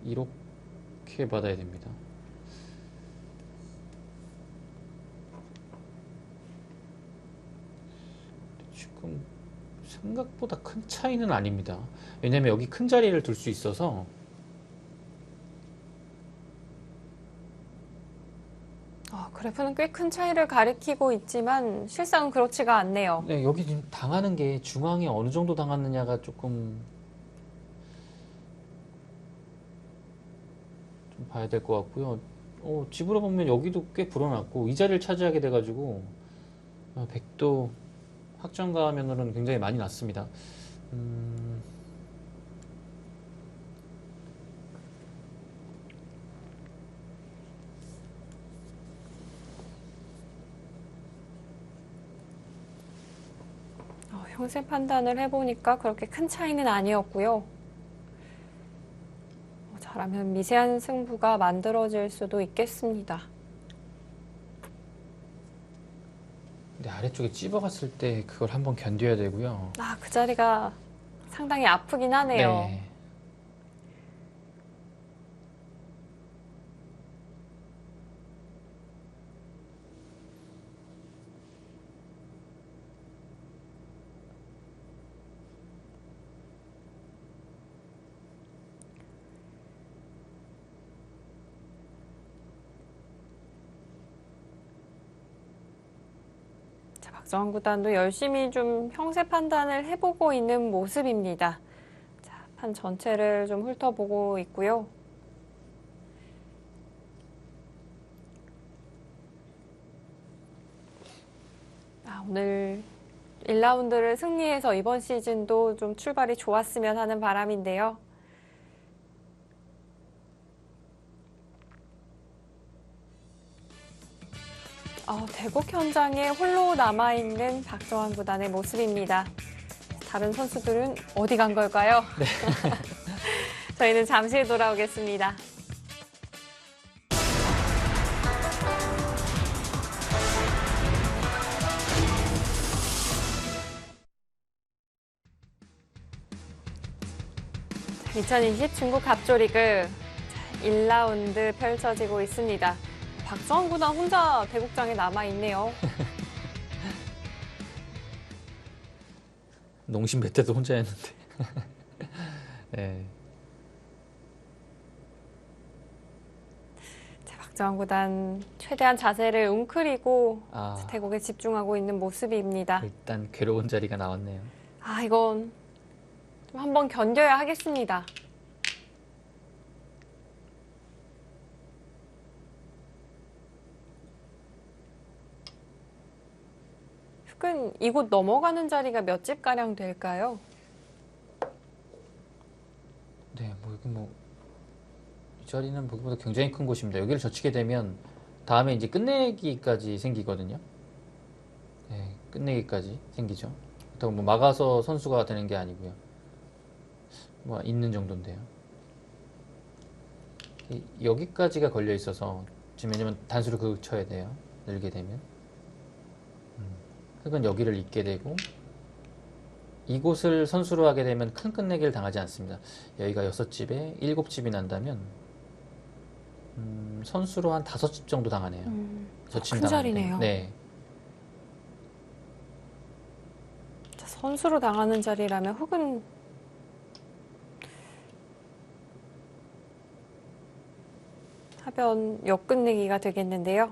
이렇게 받아야 됩니다. 지금 생각보다 큰 차이는 아닙니다. 왜냐면 여기 큰 자리를 둘 수 있어서 그래프는 꽤 큰 차이를 가리키고 있지만 실상은 그렇지가 않네요. 네, 여기 지금 당하는 게 중앙에 어느 정도 당하느냐가 조금 좀 봐야 될 것 같고요. 집으로 보면 여기도 꽤 불어났고 이 자리를 차지하게 돼가지고 백도 확정가 면으로는 굉장히 많이 났습니다. 형세 판단을 해보니까 그렇게 큰 차이는 아니었고요. 잘하면 미세한 승부가 만들어질 수도 있겠습니다. 근데 아래쪽에 찝어갔을 때 그걸 한번 견뎌야 되고요. 그 자리가 상당히 아프긴 하네요. 네. 박정환 구단도 열심히 좀 형세 판단을 해보고 있는 모습입니다. 자, 판 전체를 좀 훑어보고 있고요. 오늘 1라운드를 승리해서 이번 시즌도 좀 출발이 좋았으면 하는 바람인데요. 대국 현장에 홀로 남아있는 박정환 구단의 모습입니다. 다른 선수들은 어디 간 걸까요? 네. 저희는 잠시 후에 돌아오겠습니다. (2020) 중국 갑조리그 1라운드 펼쳐지고 있습니다. 박정환 구단 혼자 대국장에 남아있네요. 농심 몇 대도 혼자 했는데. 네. 자, 박정환 구단 최대한 자세를 웅크리고 아, 대국에 집중하고 있는 모습입니다. 일단 괴로운 자리가 나왔네요. 이건 좀 한번 견뎌야 하겠습니다. 흑은 이곳 넘어가는 자리가 몇 집가량 될까요? 네, 이 자리는 보기보다 굉장히 큰 곳입니다. 여기를 젖히게 되면 다음에 이제 끝내기까지 생기거든요. 네, 끝내기까지 생기죠. 그렇다고 막아서 선수가 되는 게 아니고요. 있는 정도인데요. 여기까지가 걸려 있어서 지금 왜냐면 단수를 그쳐야 돼요. 늘게 되면. 흑은 여기를 잇게 되고 이곳을 선수로 하게 되면 큰 끝내기를 당하지 않습니다. 여기가 6집에 7집이 난다면 선수로 한 5집 정도 당하네요. 큰 자리네요. 네. 자, 선수로 당하는 자리라면 흑은 하변 역끝내기가 되겠는데요.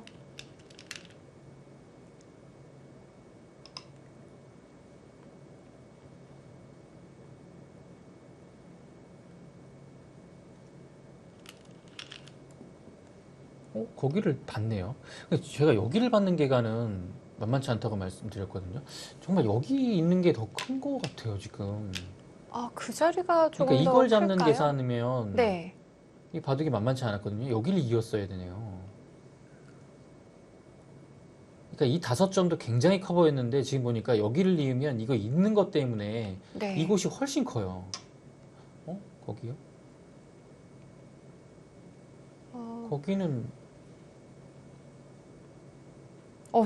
거기를 봤네요. 제가 여기를 받는 계간은 만만치 않다고 말씀드렸거든요. 정말 여기 있는 게 더 큰 것 같아요, 지금. 그 자리가 조금 그러니까 더 이걸 잡는 클까요? 계산이면 네. 이 바둑이 만만치 않았거든요. 여기를 이었어야 되네요. 그러니까 이 5점도 굉장히 커 보였는데 지금 보니까 여기를 이으면 이거 있는 것 때문에 네. 이곳이 훨씬 커요. 거기요? 거기는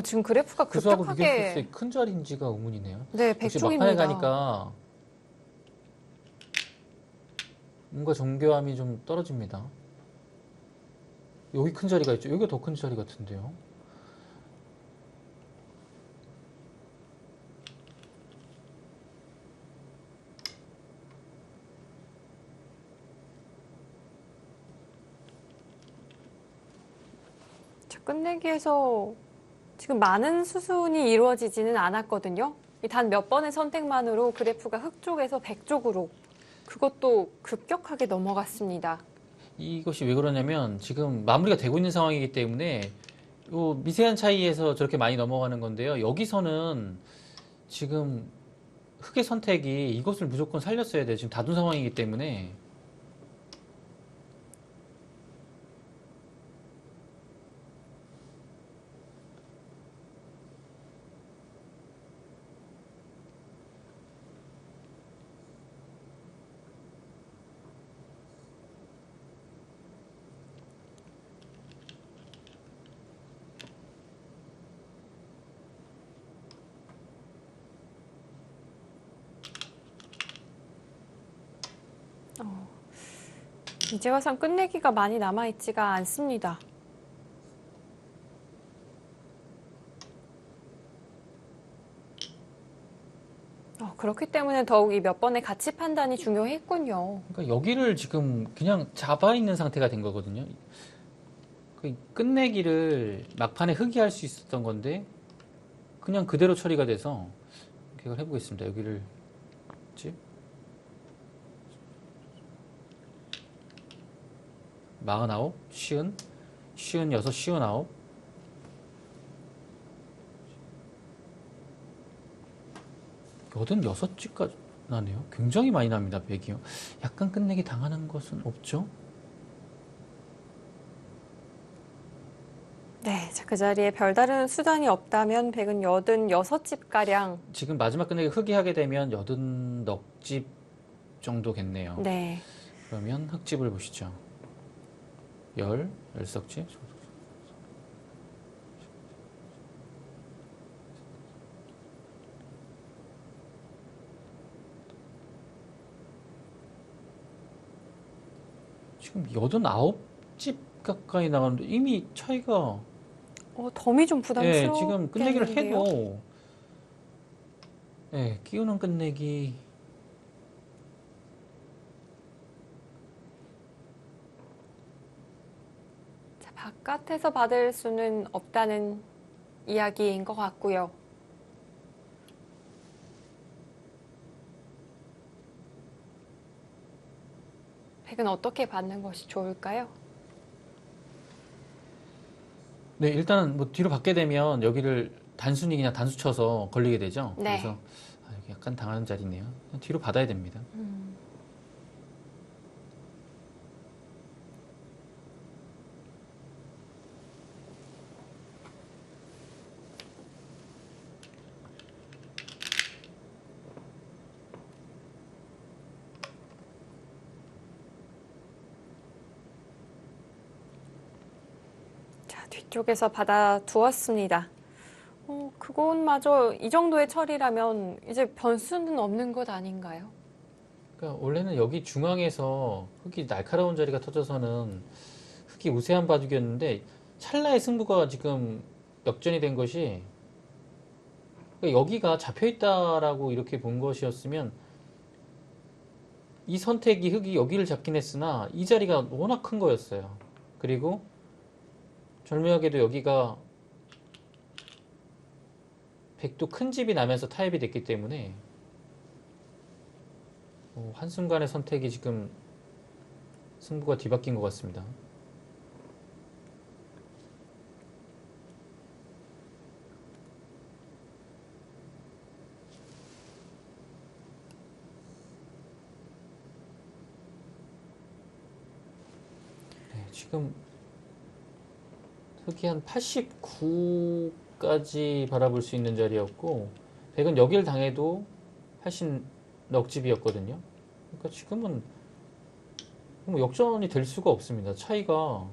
지금 그래프가 구수하고 급격하게 비교했을 때 큰 자리인지가 의문이네요. 네, 역시 100쪽입니다. 막판에 가니까 뭔가 정교함이 좀 떨어집니다. 여기 큰 자리가 있죠. 여기가 더 큰 자리 같은데요. 자, 끝내기에서 지금 많은 수순이 이루어지지는 않았거든요. 단 몇 번의 선택만으로 그래프가 흑 쪽에서 백 쪽으로 그것도 급격하게 넘어갔습니다. 이것이 왜 그러냐면 지금 마무리가 되고 있는 상황이기 때문에 요 미세한 차이에서 저렇게 많이 넘어가는 건데요. 여기서는 지금 흑의 선택이 이것을 무조건 살렸어야 돼요. 지금 다둔 상황이기 때문에. 이제 와선 끝내기가 많이 남아있지가 않습니다. 그렇기 때문에 더욱 이 몇 번의 가치 판단이 중요했군요. 그러니까 여기를 지금 그냥 잡아 있는 상태가 된 거거든요. 그 끝내기를 막판에 흑이 할 수 있었던 건데 그냥 그대로 처리가 돼서 이걸 해보겠습니다. 여기를 뭐지? 49, 쉬운, 56, 59. 여든 찌까지 나네요. 굉장히 많이 납니다, 100이요. 약간 끝내기 당하는 것은 없죠? 네, 자, 그 자리에 별다른 수단이 없다면 100은 86집가량. 지금 마지막 끝내기 흑이 하게 되면 80넉집 정도겠네요. 네. 그러면 흑집을 보시죠. 10석집. 지금 89집 가까이 나가는데 이미 차이가 덤이 좀 예, 부담스러워. 지금 끝내기를 해도 예, 끼우는 끝내기 자, 바깥에서 받을 수는 없다는 이야기인 것 같고요. 백은 어떻게 받는 것이 좋을까요? 네, 일단은 뭐 뒤로 받게 되면 여기를 단순히 그냥 단수 쳐서 걸리게 되죠. 네. 그래서 여기 약간 당하는 자리네요. 그냥 뒤로 받아야 됩니다. 자, 뒤쪽에서 받아두었습니다. 그것마저 이 정도의 처리라면 이제 변수는 없는 것 아닌가요? 그러니까 원래는 여기 중앙에서 흑이 날카로운 자리가 터져서는 흑이 우세한 바둑이었는데 찰나의 승부가 지금 역전이 된 것이 그러니까 여기가 잡혀 있다라고 이렇게 본 것이었으면 이 선택이 흑이 여기를 잡긴 했으나 이 자리가 워낙 큰 거였어요. 그리고 절묘하게도 여기가 백도 큰 집이 나면서 타협이 됐기 때문에 한순간의 선택이 지금 승부가 뒤바뀐 것 같습니다. 네, 지금 흑이 한 89까지 바라볼 수 있는 자리였고 백은 여길 당해도 훨씬 넉집이었거든요. 그러니까 지금은 뭐 역전이 될 수가 없습니다. 차이가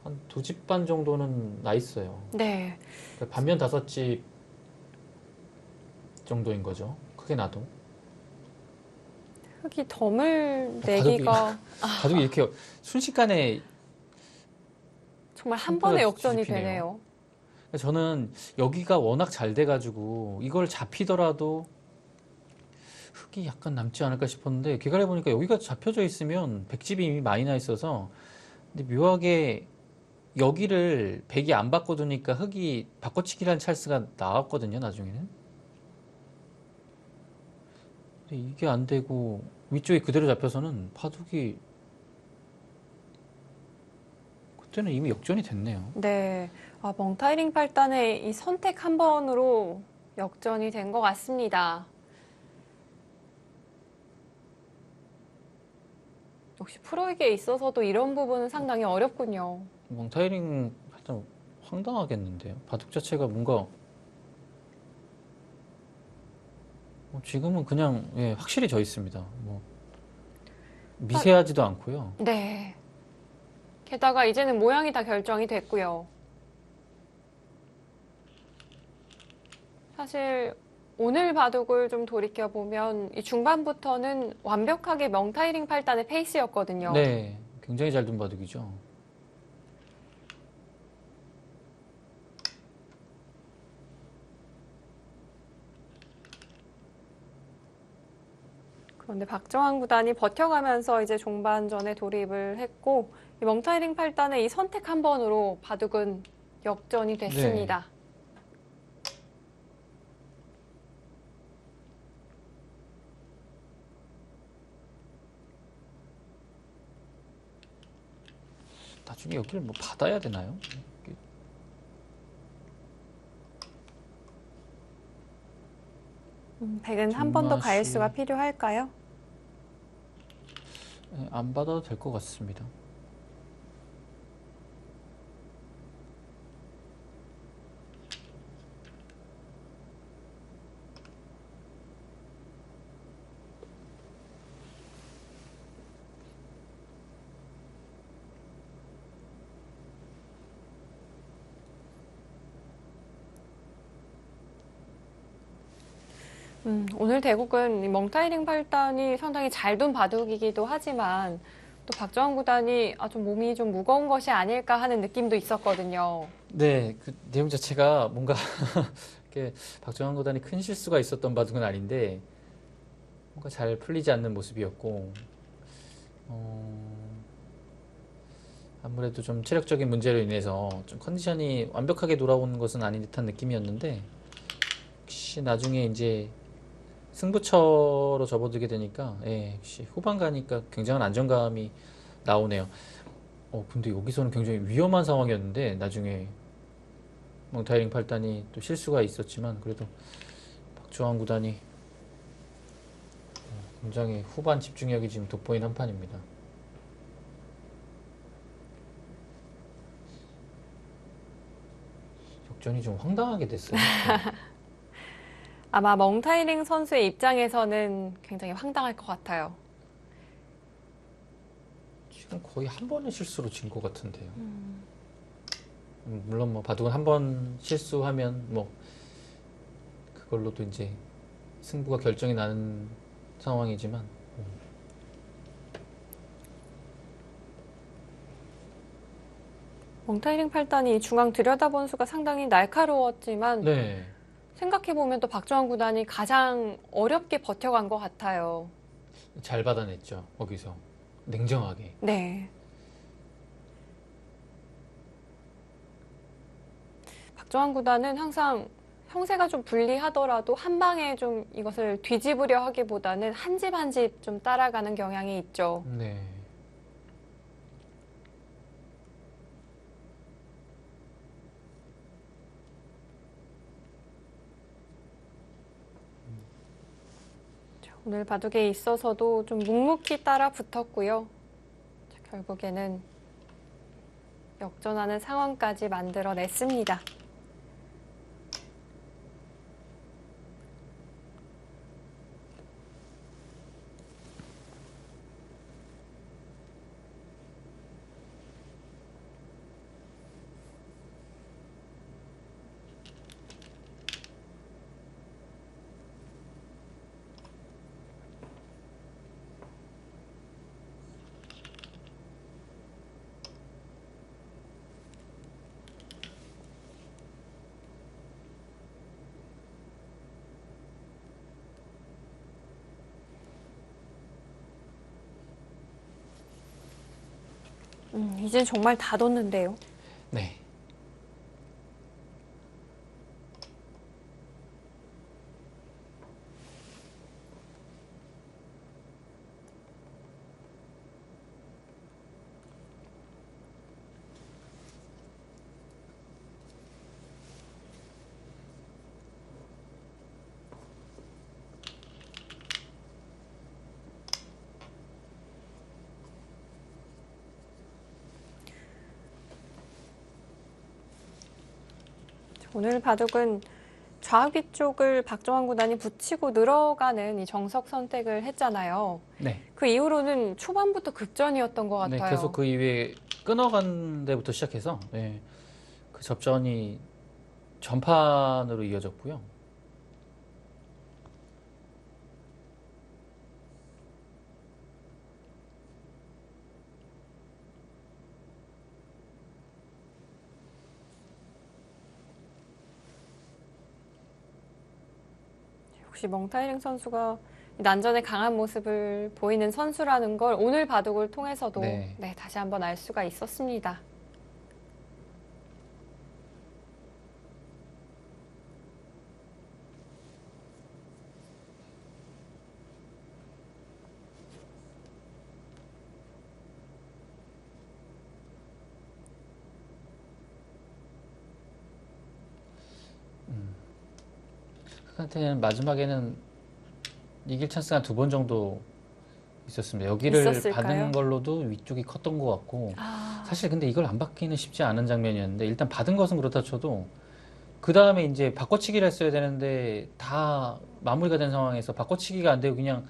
한 2집 반 정도는 나 있어요. 네. 그러니까 반면 5집 정도인 거죠. 크게 나도. 흑이 덤을 바둑이- 내기가 바둑이 이렇게 순식간에 정말 한 번에 생각보다 역전이 뒤집히네요. 되네요. 저는 여기가 워낙 잘 돼가지고 이걸 잡히더라도 흑이 약간 남지 않을까 싶었는데 개괄해 보니까 여기가 잡혀져 있으면 백집이 이미 많이 나 있어서 근데 묘하게 여기를 백이 안 바꿔두니까 흑이 바꿔치기라는 찰스가 나왔거든요 나중에는. 근데 이게 안 되고 위쪽이 그대로 잡혀서는 바둑이 그때는 이미 역전이 됐네요. 네. 아, 멍타이링 팔단의 이 선택 한 번으로 역전이 된 것 같습니다. 역시 프로에게 있어서도 이런 부분은 상당히 어렵군요. 멍타이링 일단 황당하겠는데요. 바둑 자체가 뭔가 지금은 그냥 예, 확실히 져 있습니다. 뭐 미세하지도 않고요. 네. 게다가 이제는 모양이 다 결정이 됐고요. 사실 오늘 바둑을 좀 돌이켜보면 이 중반부터는 완벽하게 멍타이링 팔단의 페이스였거든요. 네, 굉장히 잘 둔 바둑이죠. 그런데 박정환 구단이 버텨가면서 이제 종반전에 돌입을 했고 이 멍타이링 팔단의 이 선택 한 번으로 바둑은 역전이 됐습니다. 나중에 여기를 뭐 받아야 되나요? 백은 한 번 더 뒷맛이- 가일수가 필요할까요? 예, 안 받아도 될 것 같습니다. 오늘 대국은 이 멍타이링 팔단이 상당히 잘 둔 바둑이기도 하지만 또 박정환 구단이 좀 몸이 좀 무거운 것이 아닐까 하는 느낌도 있었거든요. 네, 그 내용 자체가 뭔가 이렇게 박정환 구단이 큰 실수가 있었던 바둑은 아닌데 뭔가 잘 풀리지 않는 모습이었고 아무래도 좀 체력적인 문제로 인해서 좀 컨디션이 완벽하게 돌아오는 것은 아닌 듯한 느낌이었는데 역시 나중에 이제 승부처로 접어들게 되니까 예, 역시 후반 가니까 굉장한 안정감이 나오네요. 근데 여기서는 굉장히 위험한 상황이었는데 나중에 멍타이링 팔단이 또 실수가 있었지만 그래도 박주환 구단이 굉장히 후반 집중력이 지금 돋보인 한 판입니다. 역전이 좀 황당하게 됐어요. 아마 멍타이링 선수의 입장에서는 굉장히 황당할 것 같아요. 지금 거의 한 번의 실수로 진 것 같은데요. 물론 뭐 바둑은 한 번 실수하면 뭐 그걸로도 이제 승부가 결정이 나는 상황이지만 멍타이링 팔단이 중앙 들여다본 수가 상당히 날카로웠지만 네, 생각해보면 또 박정환 구단이 가장 어렵게 버텨간 것 같아요. 잘 받아냈죠. 거기서 냉정하게. 네. 박정환 구단은 항상 형세가 좀 불리하더라도 한 방에 좀 이것을 뒤집으려 하기보다는 한 집 한 집 좀 따라가는 경향이 있죠. 네. 오늘 바둑에 있어서도 좀 묵묵히 따라 붙었고요. 결국에는 역전하는 상황까지 만들어냈습니다. 이젠 정말 다 뒀는데요. 네. 오늘 바둑은 좌우기 쪽을 박정환 구단이 붙이고 늘어가는 이 정석 선택을 했잖아요. 네. 그 이후로는 초반부터 급전이었던 것 네, 같아요. 계속 그 이후에 끊어간 데부터 시작해서 네, 그 접전이 전판으로 이어졌고요. 역시 멍타이링 선수가 난전에 강한 모습을 보이는 선수라는 걸 오늘 바둑을 통해서도 네. 다시 한번 알 수가 있었습니다. 한테는 마지막에는 이길 찬스가 한 2번 정도 있었습니다. 여기를 있었을까요? 받은 걸로도 위쪽이 컸던 것 같고 아, 사실 근데 이걸 안 받기는 쉽지 않은 장면이었는데 일단 받은 것은 그렇다 쳐도 그 다음에 이제 바꿔치기를 했어야 되는데 다 마무리가 된 상황에서 바꿔치기가 안 되고 그냥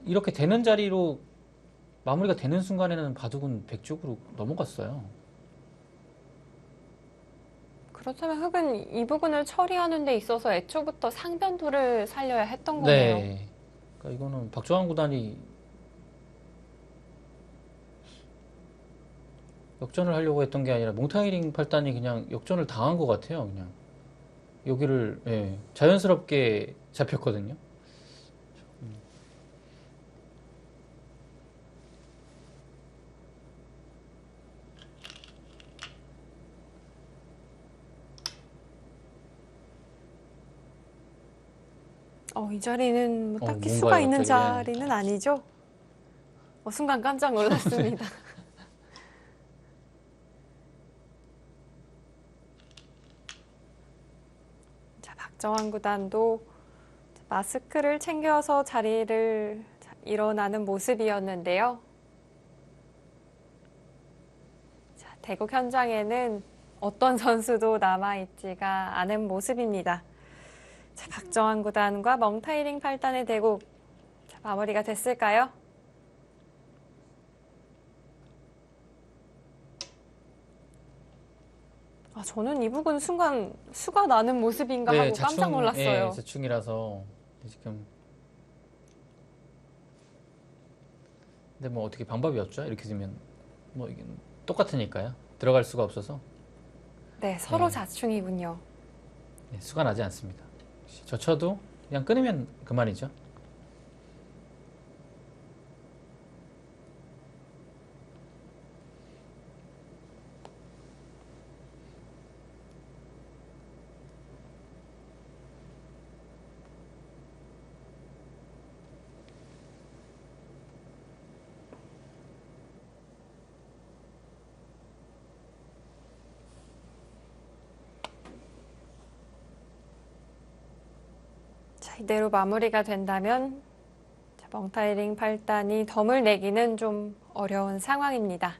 이렇게 되는 자리로 마무리가 되는 순간에는 바둑은 백쪽으로 넘어갔어요. 그렇다면 흑은 이 부분을 처리하는 데 있어서 애초부터 상변도를 살려야 했던 거네요. 네. 그러니까 이거는 박정환 구단이 역전을 하려고 했던 게 아니라 몽타이링 팔단이 그냥 역전을 당한 것 같아요. 그냥 여기를 예, 자연스럽게 잡혔거든요. 이 자리는 뭐 딱히 뭔가요, 수가 있는 갑자기? 예. 자리는 아니죠? 순간 깜짝 놀랐습니다. 자, 박정환 구단도 마스크를 챙겨서 자리를 일어나는 모습이었는데요. 자, 대국 현장에는 어떤 선수도 남아있지가 않은 모습입니다. 자, 박정환 구단과 멍타이링 8단의 대국 자, 마무리가 됐을까요? 저는 이 부분 순간 수가 나는 모습인가 하고 깜짝 놀랐어요. 예, 자충이라서 지금 근데 뭐 어떻게 방법이 없죠? 이렇게 되면 뭐 이게 똑같으니까요. 들어갈 수가 없어서 네, 서로 네. 자충이군요. 네, 수가 나지 않습니다. 져쳐도 그냥 끊으면 그만이죠. 자, 이대로 마무리가 된다면 자, 멍타이링 8단이 덤을 내기는 좀 어려운 상황입니다.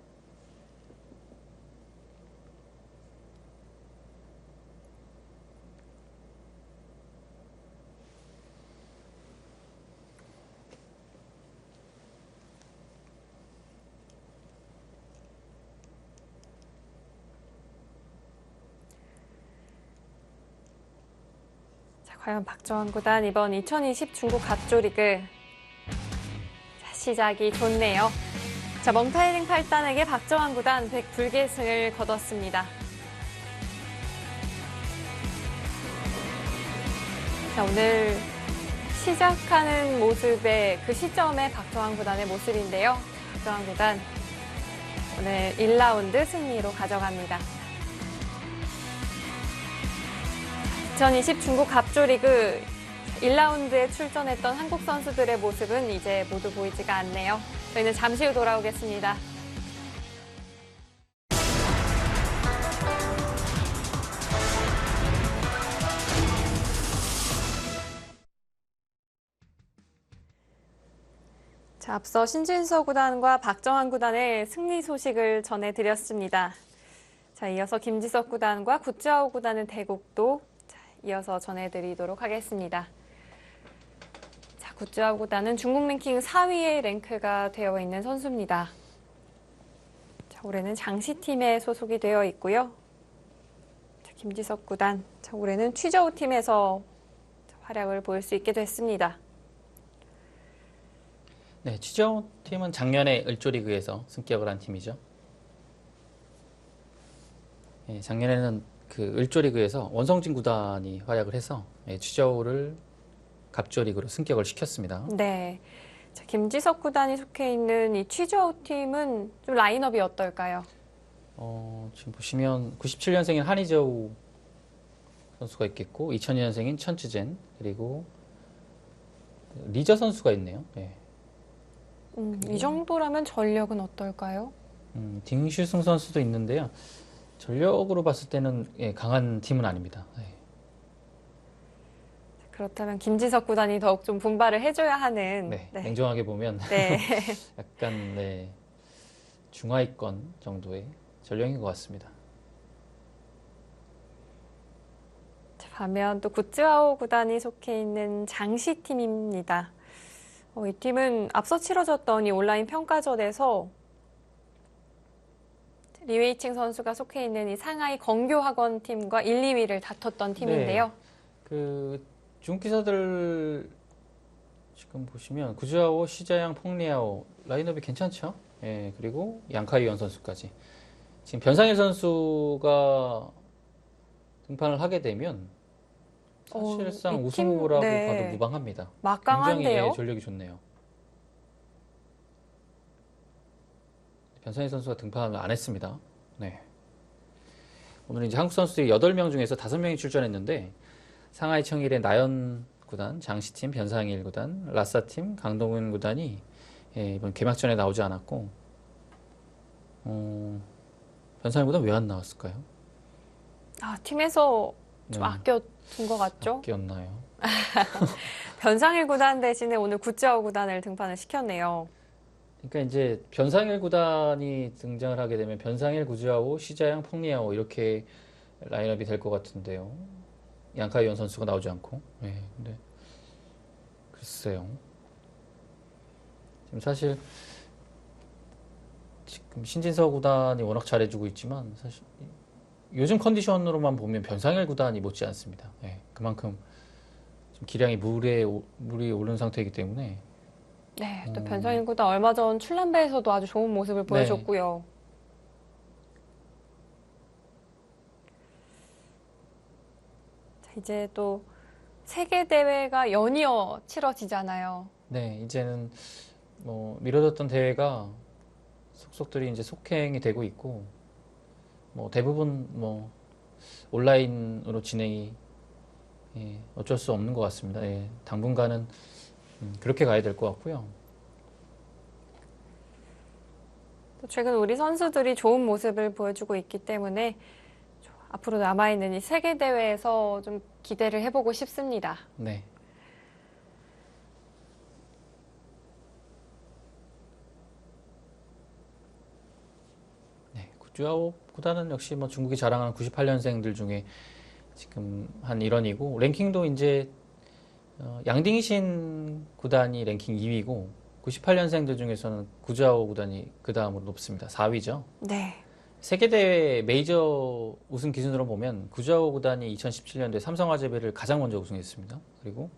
과연 박정환 구단 이번 2020 중국 갑조리그 자, 시작이 좋네요. 자, 멍타이링 8단에게 박정환 구단 100불계승을 거뒀습니다. 자, 오늘 시작하는 모습의 그 시점의 박정환 구단의 모습인데요. 박정환 구단 오늘 1라운드 승리로 가져갑니다. 2020 중국 갑조리그 1라운드에 출전했던 한국 선수들의 모습은 이제 모두 보이지가 않네요. 저희는 잠시 후 돌아오겠습니다. 자, 앞서 신진서 구단과 박정환 구단의 승리 소식을 전해드렸습니다. 자, 이어서 김지석 구단과 구자오 구단의 대국도 이어서 전해드리도록 하겠습니다. 자, 구자오 구단은 중국 랭킹 4위의 랭크가 되어 있는 선수입니다. 자, 올해는 장시팀에 소속이 되어 있고요. 자, 김지석 구단, 자, 올해는 취저우 팀에서 활약을 보일 수 있게 됐습니다. 네, 취저우 팀은 작년에 을조리그에서 승격을 한 팀이죠. 예, 작년에는 그 을조리그에서 원성진 구단이 활약을 해서 취저우를 갑조리그로 승격을 시켰습니다. 네. 자, 김지석 구단이 속해 있는 이 취저우 팀은 좀 라인업이 어떨까요? 지금 보시면 97년생인 한희저우 선수가 있겠고 2002년생인 천츠젠 그리고 리저 선수가 있네요. 예. 이 정도라면 전력은 어떨까요? 딩슈승 선수도 있는데요. 전력으로 봤을 때는 강한 팀은 아닙니다. 네. 그렇다면 김지석 구단이 더욱 좀 분발을 해줘야 하는. 네, 네. 냉정하게 보면 네. 약간 중하위권 정도의 전력인 것 같습니다. 자, 반면 또 구쯔아오 구단이 속해 있는 장시 팀입니다. 이 팀은 앞서 치러졌던 이 온라인 평가전에서 리웨이칭 선수가 속해 있는 이 상하이 건교학원 팀과 1, 2위를 다퉜던 팀인데요. 네, 그 중국 기사들 지금 보시면 구즈아오, 시자양, 펑리아오 라인업이 괜찮죠? 예, 그리고 양카이원 선수까지. 지금 변상일 선수가 등판을 하게 되면 사실상 이 우승 팀, 후보라고 네. 봐도 무방합니다. 막강한데요. 굉장히 전력이 좋네요. 변상일 선수가 등판을 안 했습니다. 네. 오늘 이제 한국 선수들이 8명 중에서 5명이 출전했는데 상하이 청일의 나연 구단, 장시팀, 변상일 구단, 라싸팀, 강동은 구단이 이번 개막전에 나오지 않았고 변상일 구단 왜 안 나왔을까요? 팀에서 좀 네. 아껴둔 것 같죠? 아꼈나요? 변상일 구단 대신에 오늘 구쯔아오 구단을 등판을 시켰네요. 그러니까 이제 변상일 구단이 등장을 하게 되면 변상일, 구즈아오, 시자양, 펑리아오 이렇게 라인업이 될 것 같은데요. 양카이온 선수가 나오지 않고. 네, 근데 글쎄요. 지금 사실 지금 신진서 구단이 워낙 잘해주고 있지만 사실 요즘 컨디션으로만 보면 변상일 구단이 못지 않습니다. 네, 그만큼 좀 기량이 물이 오른 상태이기 때문에. 네, 또 변상일 구단 얼마 전 출란배에서도 아주 좋은 모습을 보여줬고요. 자, 이제 또 세계 대회가 연이어 치러지잖아요. 네, 이제는 뭐 미뤄졌던 대회가 속속들이 이제 속행이 되고 있고 뭐 대부분 뭐 온라인으로 진행이 어쩔 수 없는 것 같습니다. 당분간은 그렇게 가야 될 것 같고요. 또 최근 우리 선수들이 좋은 모습을 보여주고 있기 때문에 앞으로 남아있는 이 세계 대회에서 좀 기대를 해보고 싶습니다. 네. 네, 구주아오 구단은 역시 뭐 중국이 자랑하는 98년생들 중에 지금 한 일원이고 랭킹도 이제 양딩신 구단이 랭킹 2위고 98년생들 중에서는 구자오 구단이 그 다음으로 높습니다. 4위죠. 네. 세계대회 메이저 우승 기준으로 보면 구자오 구단이 2017년도에 삼성화재배를 가장 먼저 우승했습니다. 그리고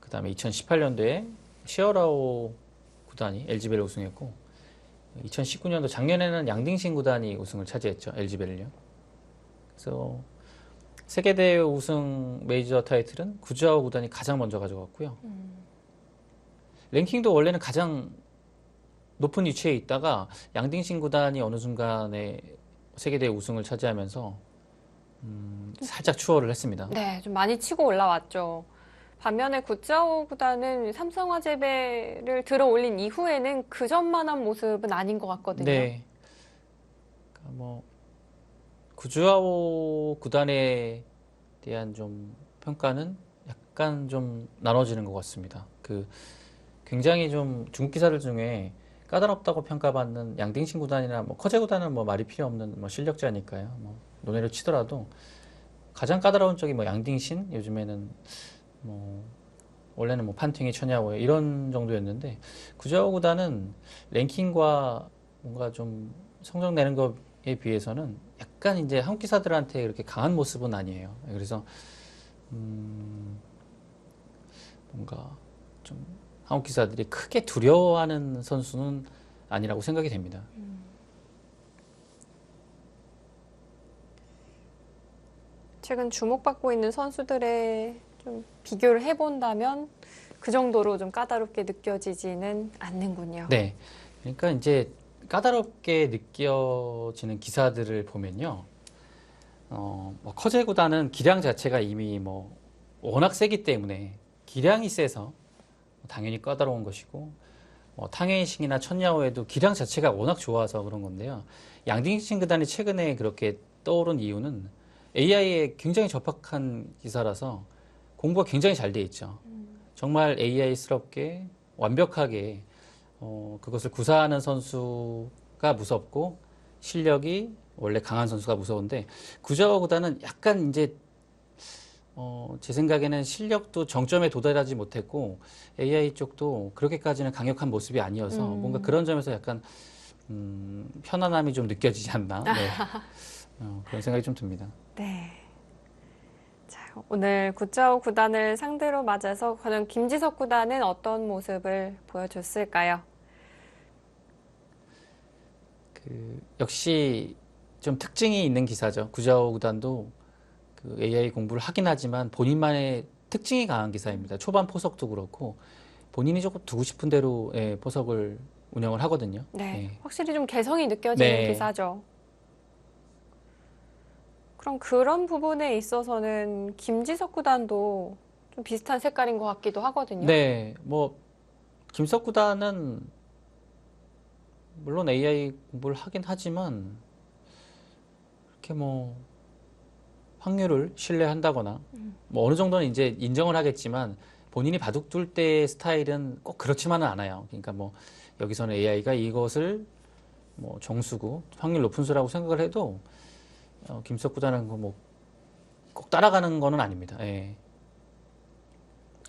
그 다음에 2018년도에 시어라오 구단이 LG배를 우승했고 2019년도 작년에는 양딩신 구단이 우승을 차지했죠. LG배를요. 그래서 세계대회 우승 메이저 타이틀은 구자오 구단이 가장 먼저 가져갔고요. 랭킹도 원래는 가장 높은 위치에 있다가 양딩신 구단이 어느 순간에 세계대회 우승을 차지하면서 살짝 추월을 했습니다. 네, 좀 많이 치고 올라왔죠. 반면에 구자오 구단은 삼성화재배를 들어 올린 이후에는 그 전만한 모습은 아닌 것 같거든요. 네. 그러니까 뭐 구주아오 구단에 대한 좀 평가는 약간 좀 나눠지는 것 같습니다. 굉장히 좀 중국 기사들 중에 까다롭다고 평가받는 양딩신 구단이나 뭐 커제 구단은 뭐 말이 필요 없는 뭐 실력자니까요. 뭐 논외로 치더라도 가장 까다로운 쪽이 뭐 양딩신, 요즘에는 뭐 원래는 뭐 판팅이 천야오에 이런 정도였는데, 구자오 구단은 랭킹과 뭔가 좀 성적 내는 것에 비해서는 약간 이제 한국 기사들한테 그렇게 강한 모습은 아니에요. 그래서 뭔가 좀 한국 기사들이 크게 두려워하는 선수는 아니라고 생각이 됩니다. 최근 주목받고 있는 선수들의 좀 비교를 해본다면 그 정도로 좀 까다롭게 느껴지지는 않는군요. 네. 그러니까 이제 까다롭게 느껴지는 기사들을 보면요. 뭐 커제 구단은 기량 자체가 이미 뭐 워낙 세기 때문에, 기량이 세서 당연히 까다로운 것이고, 뭐 탕웨이싱이나 천야오에도 기량 자체가 워낙 좋아서 그런 건데요. 양딩신 구단이 최근에 그렇게 떠오른 이유는 AI에 굉장히 적합한 기사라서 공부가 굉장히 잘 돼 있죠. 정말 AI스럽게 완벽하게 그것을 구사하는 선수가 무섭고, 실력이 원래 강한 선수가 무서운데, 구자와 구단은 약간 이제 제 생각에는 실력도 정점에 도달하지 못했고 AI 쪽도 그렇게까지는 강력한 모습이 아니어서 뭔가 그런 점에서 약간 편안함이 좀 느껴지지 않나. 네. 그런 생각이 좀 듭니다. 네. 자, 오늘 구자오 구단을 상대로 맞아서 과연 김지석 구단은 어떤 모습을 보여줬을까요? 역시 좀 특징이 있는 기사죠. 구자오 구단도 그 AI 공부를 하긴 하지만 본인만의 특징이 강한 기사입니다. 초반 포석도 그렇고 본인이 조금 두고 싶은 대로 포석을 운영을 하거든요. 네, 확실히 좀 개성이 느껴지는 네. 기사죠. 그럼 그런 부분에 있어서는 김지석 구단도 좀 비슷한 색깔인 것 같기도 하거든요. 네, 뭐 김석 구단은 물론 AI 공부를 하긴 하지만 이렇게 뭐 확률을 신뢰한다거나 뭐 어느 정도는 이제 인정을 하겠지만, 본인이 바둑 둘 때의 스타일은 꼭 그렇지만은 않아요. 그러니까 뭐 여기서는 AI가 이것을 뭐 정수고 확률 높은 수라고 생각을 해도 김석 구단은 뭐 꼭 따라가는 거는 아닙니다. 예.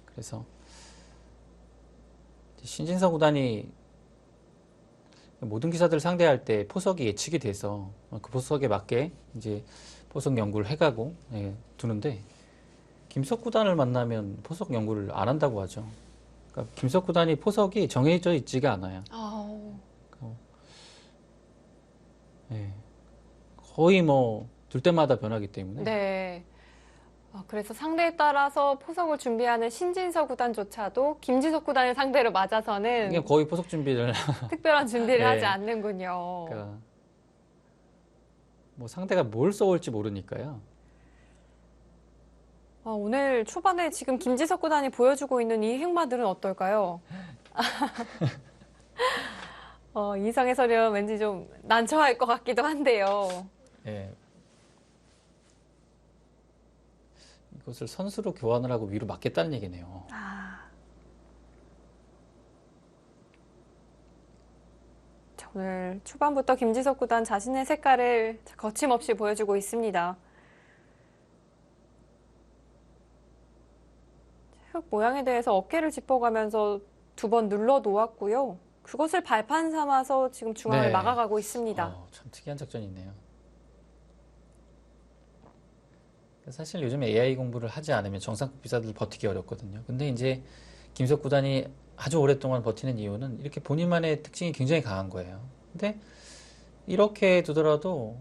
그래서 신진서 구단이 모든 기사들을 상대할 때 포석이 예측이 돼서 그 포석에 맞게 이제 포석 연구를 해가고 두는데, 김석 구단을 만나면 포석 연구를 안 한다고 하죠. 그러니까 김석 구단이 포석이 정해져 있지가 않아요. 예. 거의 뭐 둘 때마다 변하기 때문에. 네. 그래서 상대에 따라서 포석을 준비하는 신진서 구단조차도 김지석 구단을 상대로 맞아서는 그냥 거의 포석 준비를 특별한 준비를 네. 하지 않는군요. 그러니까 뭐 상대가 뭘 써올지 모르니까요. 오늘 초반에 지금 김지석 구단이 보여주고 있는 이 행마들은 어떨까요? 이성 해설위원 왠지 좀 난처할 것 같기도 한데요. 예. 이것을 선수로 교환을 하고 위로 맞겠다는 얘기네요. 자, 오늘 초반부터 김지석 구단 자신의 색깔을 거침없이 보여주고 있습니다. 흙 모양에 대해서 어깨를 짚어가면서 두 번 눌러 놓았고요. 그것을 발판 삼아서 지금 중앙을 네. 막아가고 있습니다. 참 특이한 작전이 있네요. 사실 요즘 AI 공부를 하지 않으면 정상급 기사들 버티기 어렵거든요. 근데 이제 김석 구단이 아주 오랫동안 버티는 이유는 이렇게 본인만의 특징이 굉장히 강한 거예요. 근데 이렇게 두더라도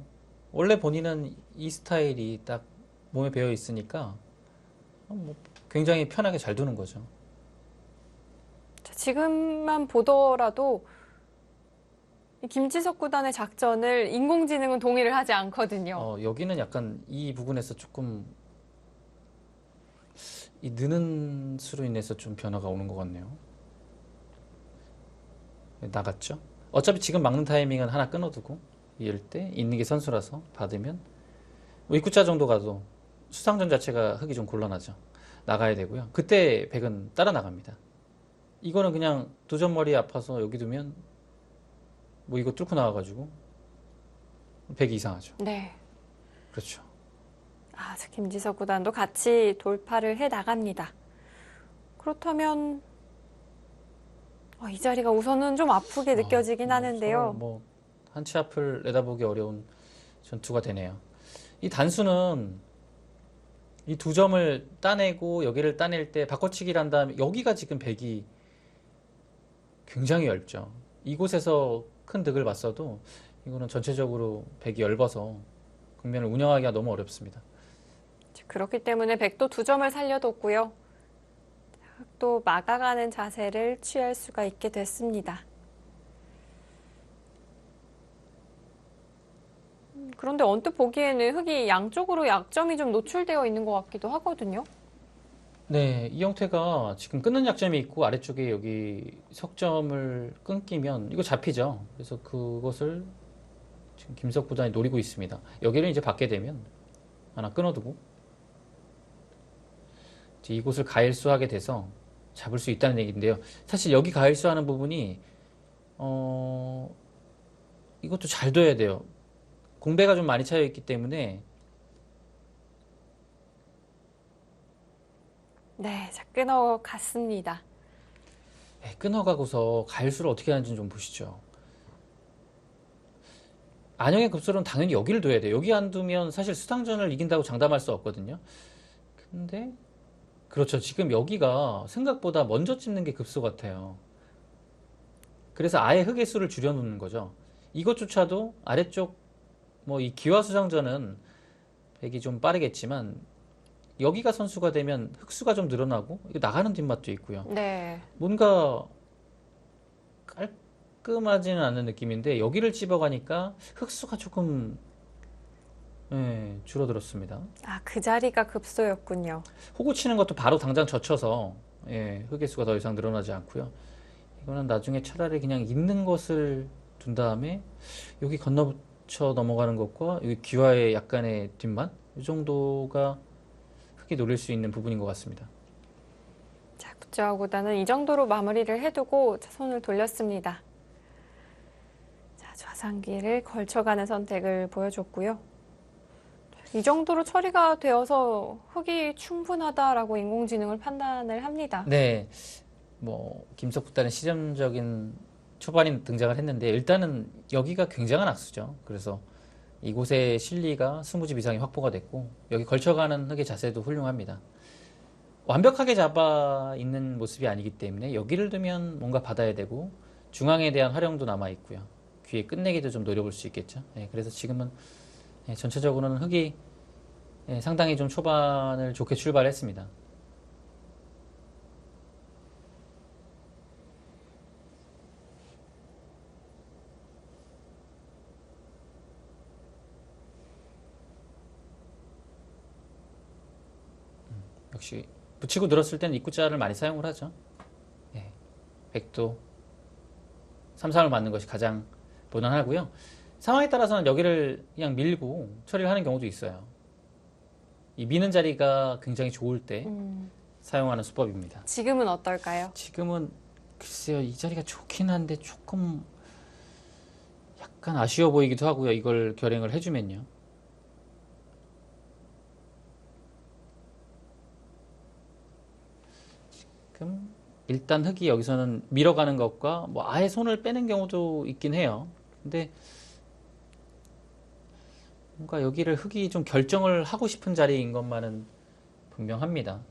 원래 본인은 이 스타일이 딱 몸에 배어 있으니까 뭐 굉장히 편하게 잘 두는 거죠. 자, 지금만 보더라도 이 김지석 구단의 작전을 인공지능은 동의를 하지 않거든요. 여기는 약간 이 부분에서 조금 이 느는 수로 인해서 좀 변화가 오는 것 같네요. 나갔죠? 어차피 지금 막는 타이밍은 하나 끊어두고 이럴 때 있는 게 선수라서 받으면 뭐 입구자 정도 가도 수상전 자체가 흙이 좀 곤란하죠. 나가야 되고요. 그때 백은 따라 나갑니다. 이거는 그냥 두 점머리 아파서 여기 두면 뭐 이거 뚫고 나와가지고 100이 이상하죠. 네. 그렇죠. 아, 자, 김지석 구단도 같이 돌파를 해 나갑니다. 그렇다면 이 자리가 우선은 좀 아프게 느껴지긴 하는데요. 뭐 한 치 앞을 내다보기 어려운 전투가 되네요. 이 단수는 이 두 점을 따내고 여기를 따낼 때 바꿔치기를 한 다음에 여기가 지금 백이 굉장히 얇죠. 이곳에서 큰 득을 봤어도 이거는 전체적으로 백이 얇아서 국면을 운영하기가 너무 어렵습니다. 그렇기 때문에 백도 두 점을 살려뒀고요. 또 막아가는 자세를 취할 수가 있게 됐습니다. 그런데 언뜻 보기에는 흑이 양쪽으로 약점이 좀 노출되어 있는 것 같기도 하거든요. 네, 이 형태가 지금 끊는 약점이 있고 아래쪽에 여기 석점을 끊기면 이거 잡히죠. 그래서 그것을 지금 김석 구단이 노리고 있습니다. 여기를 이제 받게 되면 하나 끊어두고 이제 이곳을 가일수하게 돼서 잡을 수 있다는 얘기인데요. 사실 여기 가일수하는 부분이 이것도 잘 둬야 돼요. 공배가 좀 많이 차여 있기 때문에 네, 자, 끊어갔습니다. 네, 끊어가고서 가일수를 어떻게 하는지 좀 보시죠. 안영의 급소는 당연히 여기를 둬야 돼요. 여기 안 두면 사실 수상전을 이긴다고 장담할 수 없거든요. 근데 그렇죠. 지금 여기가 생각보다 먼저 찝는 게 급소 같아요. 그래서 아예 흑의 수를 줄여놓는 거죠. 이것조차도 아래쪽 뭐 이 기와수상전은 백이 좀 빠르겠지만 여기가 선수가 되면 흑수가 좀 늘어나고 이거 나가는 뒷맛도 있고요. 네. 뭔가 깔끔하지는 않는 느낌인데 여기를 찝어가니까 흑수가 조금 줄어들었습니다. 아, 그 자리가 급소였군요. 호구 치는 것도 바로 당장 젖혀서 흑의 수가 더 이상 늘어나지 않고요. 이거는 나중에 차라리 그냥 있는 것을 둔 다음에 여기 건너붙여 넘어가는 것과 여기 귀와의 약간의 뒷맛 이 정도가 흑이 노릴 수 있는 부분인 것 같습니다. 자, 구자구단은 이 정도로 마무리를 해두고 손을 돌렸습니다. 자, 좌상기를 걸쳐가는 선택을 보여줬고요. 이 정도로 처리가 되어서 흑이 충분하다라고 인공지능을 판단을 합니다. 네, 뭐 김석 구단은 시점적인 초반인 등장을 했는데 일단은 여기가 굉장한 악수죠. 그래서 이곳의 실리가 20집 이상이 확보가 됐고 여기 걸쳐가는 흑의 자세도 훌륭합니다. 완벽하게 잡아 있는 모습이 아니기 때문에 여기를 두면 뭔가 받아야 되고 중앙에 대한 활용도 남아 있고요. 귀에 끝내기도 좀 노려볼 수 있겠죠. 그래서 지금은 전체적으로는 흑이 상당히 좀 초반을 좋게 출발했습니다. 역시 붙이고 늘었을 때는 입구자를 많이 사용을 하죠. 백도 3-3을 맞는 것이 가장 무난하고요. 상황에 따라서는 여기를 그냥 밀고 처리를 하는 경우도 있어요. 이 미는 자리가 굉장히 좋을 때 사용하는 수법입니다. 지금은 어떨까요? 지금은 글쎄요, 이 자리가 좋긴 한데 조금 약간 아쉬워 보이기도 하고요. 이걸 결행을 해주면요. 지금 일단 흑이 여기서는 밀어가는 것과 뭐 아예 손을 빼는 경우도 있긴 해요. 근데 뭔가 여기를 흑이 좀 결정을 하고 싶은 자리인 것만은 분명합니다.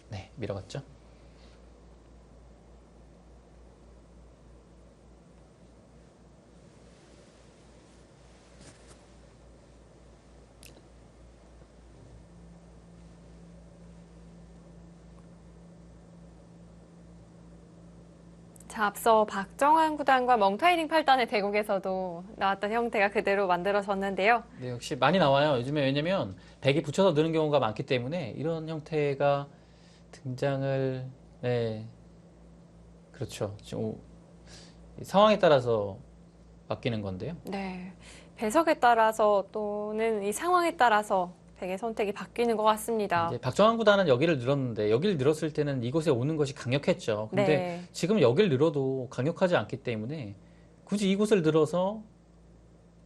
네, 밀어갔죠. 자, 앞서 박정환 구단과 멍타이링 8단의 대국에서도 나왔던 형태가 그대로 만들어졌는데요. 네, 역시 많이 나와요. 요즘에 왜냐면 백이 붙여서 느는 경우가 많기 때문에 이런 형태가 등장을 그렇죠. 지금 상황에 따라서 바뀌는 건데요. 네. 배석에 따라서 또는 이 상황에 따라서 백의 선택이 바뀌는 것 같습니다. 이제 박정환 구단은 여기를 늘었는데 여기를 늘었을 때는 이곳에 오는 것이 강력했죠. 근데 네. 지금 여기를 늘어도 강력하지 않기 때문에 굳이 이곳을 늘어서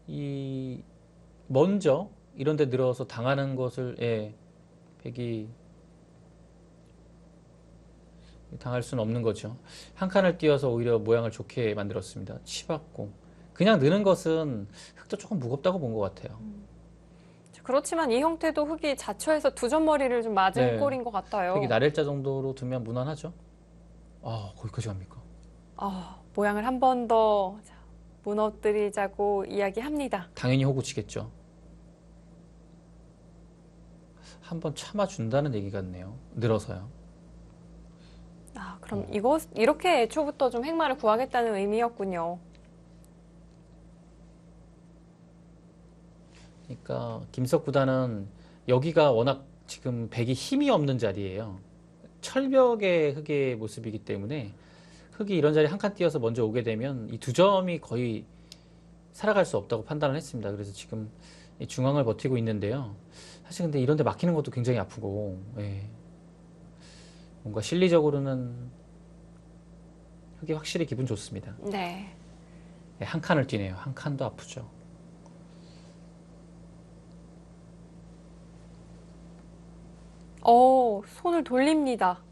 이 먼저 이런 데 늘어서 당하는 것을 백이 당할 수는 없는 거죠. 한 칸을 띄어서 오히려 모양을 좋게 만들었습니다. 치받고 그냥 느는 것은 흙도 조금 무겁다고 본 것 같아요. 그렇지만 이 형태도 흙이 자초해서 두 점머리를 좀 맞은 네. 꼴인 것 같아요. 흙이 나렐자 정도로 두면 무난하죠. 거기까지 갑니까? 모양을 한 번 더 무너뜨리자고 이야기합니다. 당연히 호구치겠죠. 한번 참아준다는 얘기 같네요. 늘어서요. 그럼 이렇게 애초부터 좀 행마를 구하겠다는 의미였군요. 그러니까 김석 구단은 여기가 워낙 지금 백이 힘이 없는 자리예요. 철벽의 흙의 모습이기 때문에 흙이 이런 자리에 한 칸 띄어서 먼저 오게 되면 이 두 점이 거의 살아갈 수 없다고 판단을 했습니다. 그래서 지금 이 중앙을 버티고 있는데요. 사실 근데 이런 데 막히는 것도 굉장히 아프고 뭔가 실리적으로는 흙이 확실히 기분 좋습니다. 네. 한 칸을 뛰네요. 한 칸도 아프죠. 손을 돌립니다.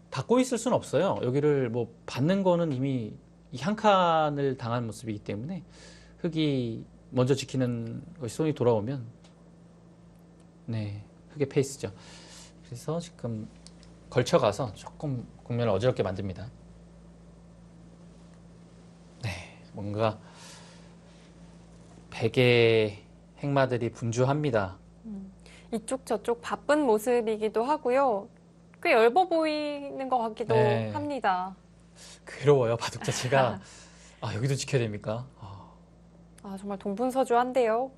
닫고 있을 수는 없어요. 여기를 뭐 받는 거는 이미 이 한 칸을 당한 모습이기 때문에 흙이 먼저 지키는 것이 손이 돌아오면 흙의 페이스죠. 그래서 지금 걸쳐가서 조금 국면을 어지럽게 만듭니다. 뭔가 백의 행마들이 분주합니다. 이쪽 저쪽 바쁜 모습이기도 하고요. 꽤 엷어 보이는 것 같기도 네. 합니다. 괴로워요, 바둑 자체가. 여기도 지켜야 됩니까? 정말 동분서주한데요.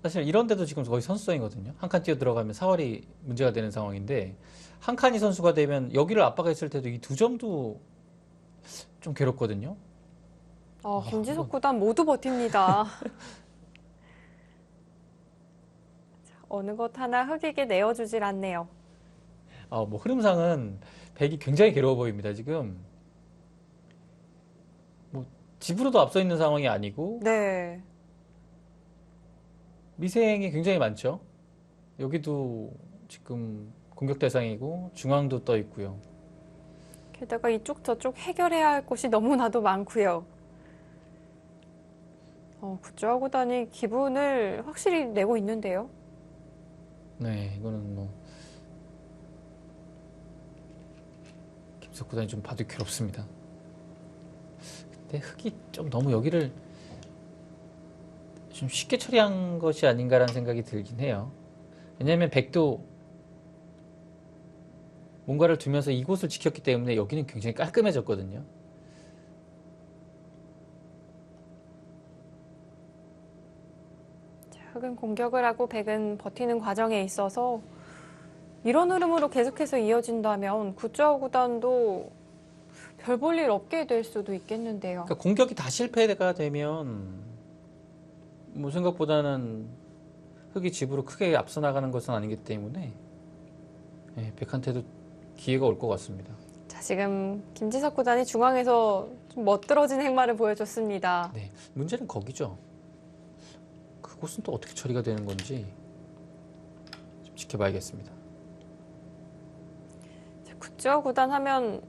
사실 이런 데도 지금 거의 선수성이거든요. 한 칸 뛰어 들어가면 4월이 문제가 되는 상황인데 한 칸이 선수가 되면 여기를 압박했을 때도 이 두 점도 좀 괴롭거든요. 김지석 구단 모두 버팁니다. 어느 것 하나 흙에게 내어주질 않네요. 뭐 흐름상은 백이 굉장히 괴로워 보입니다. 지금 뭐 집으로도 앞서 있는 상황이 아니고 네. 미생이 굉장히 많죠. 여기도 지금 공격 대상이고 중앙도 떠 있고요. 게다가 이쪽 저쪽 해결해야 할 곳이 너무나도 많고요. 구조화 구단이 기분을 확실히 내고 있는데요. 이거는 뭐 김석 구단이 좀 봐도 괴롭습니다. 근데 흙이 좀 너무 여기를 좀 쉽게 처리한 것이 아닌가라는 생각이 들긴 해요. 왜냐하면 백도 뭔가를 두면서 이곳을 지켰기 때문에 여기는 굉장히 깔끔해졌거든요. 흙은 공격을 하고 백은 버티는 과정에 있어서 이런 흐름으로 계속해서 이어진다면 구조화 구단도 별 볼 일 없게 될 수도 있겠는데요. 그러니까 공격이 다 실패가 되면 뭐 생각보다는 흙이 집으로 크게 앞서 나가는 것은 아니기 때문에 백한테도 기회가 올 것 같습니다. 자, 지금 김지석 구단이 중앙에서 좀 멋들어진 행마를 보여줬습니다. 문제는 거기죠. 그곳은 또 어떻게 처리가 되는 건지 좀 지켜봐야겠습니다. 구조화 구단 하면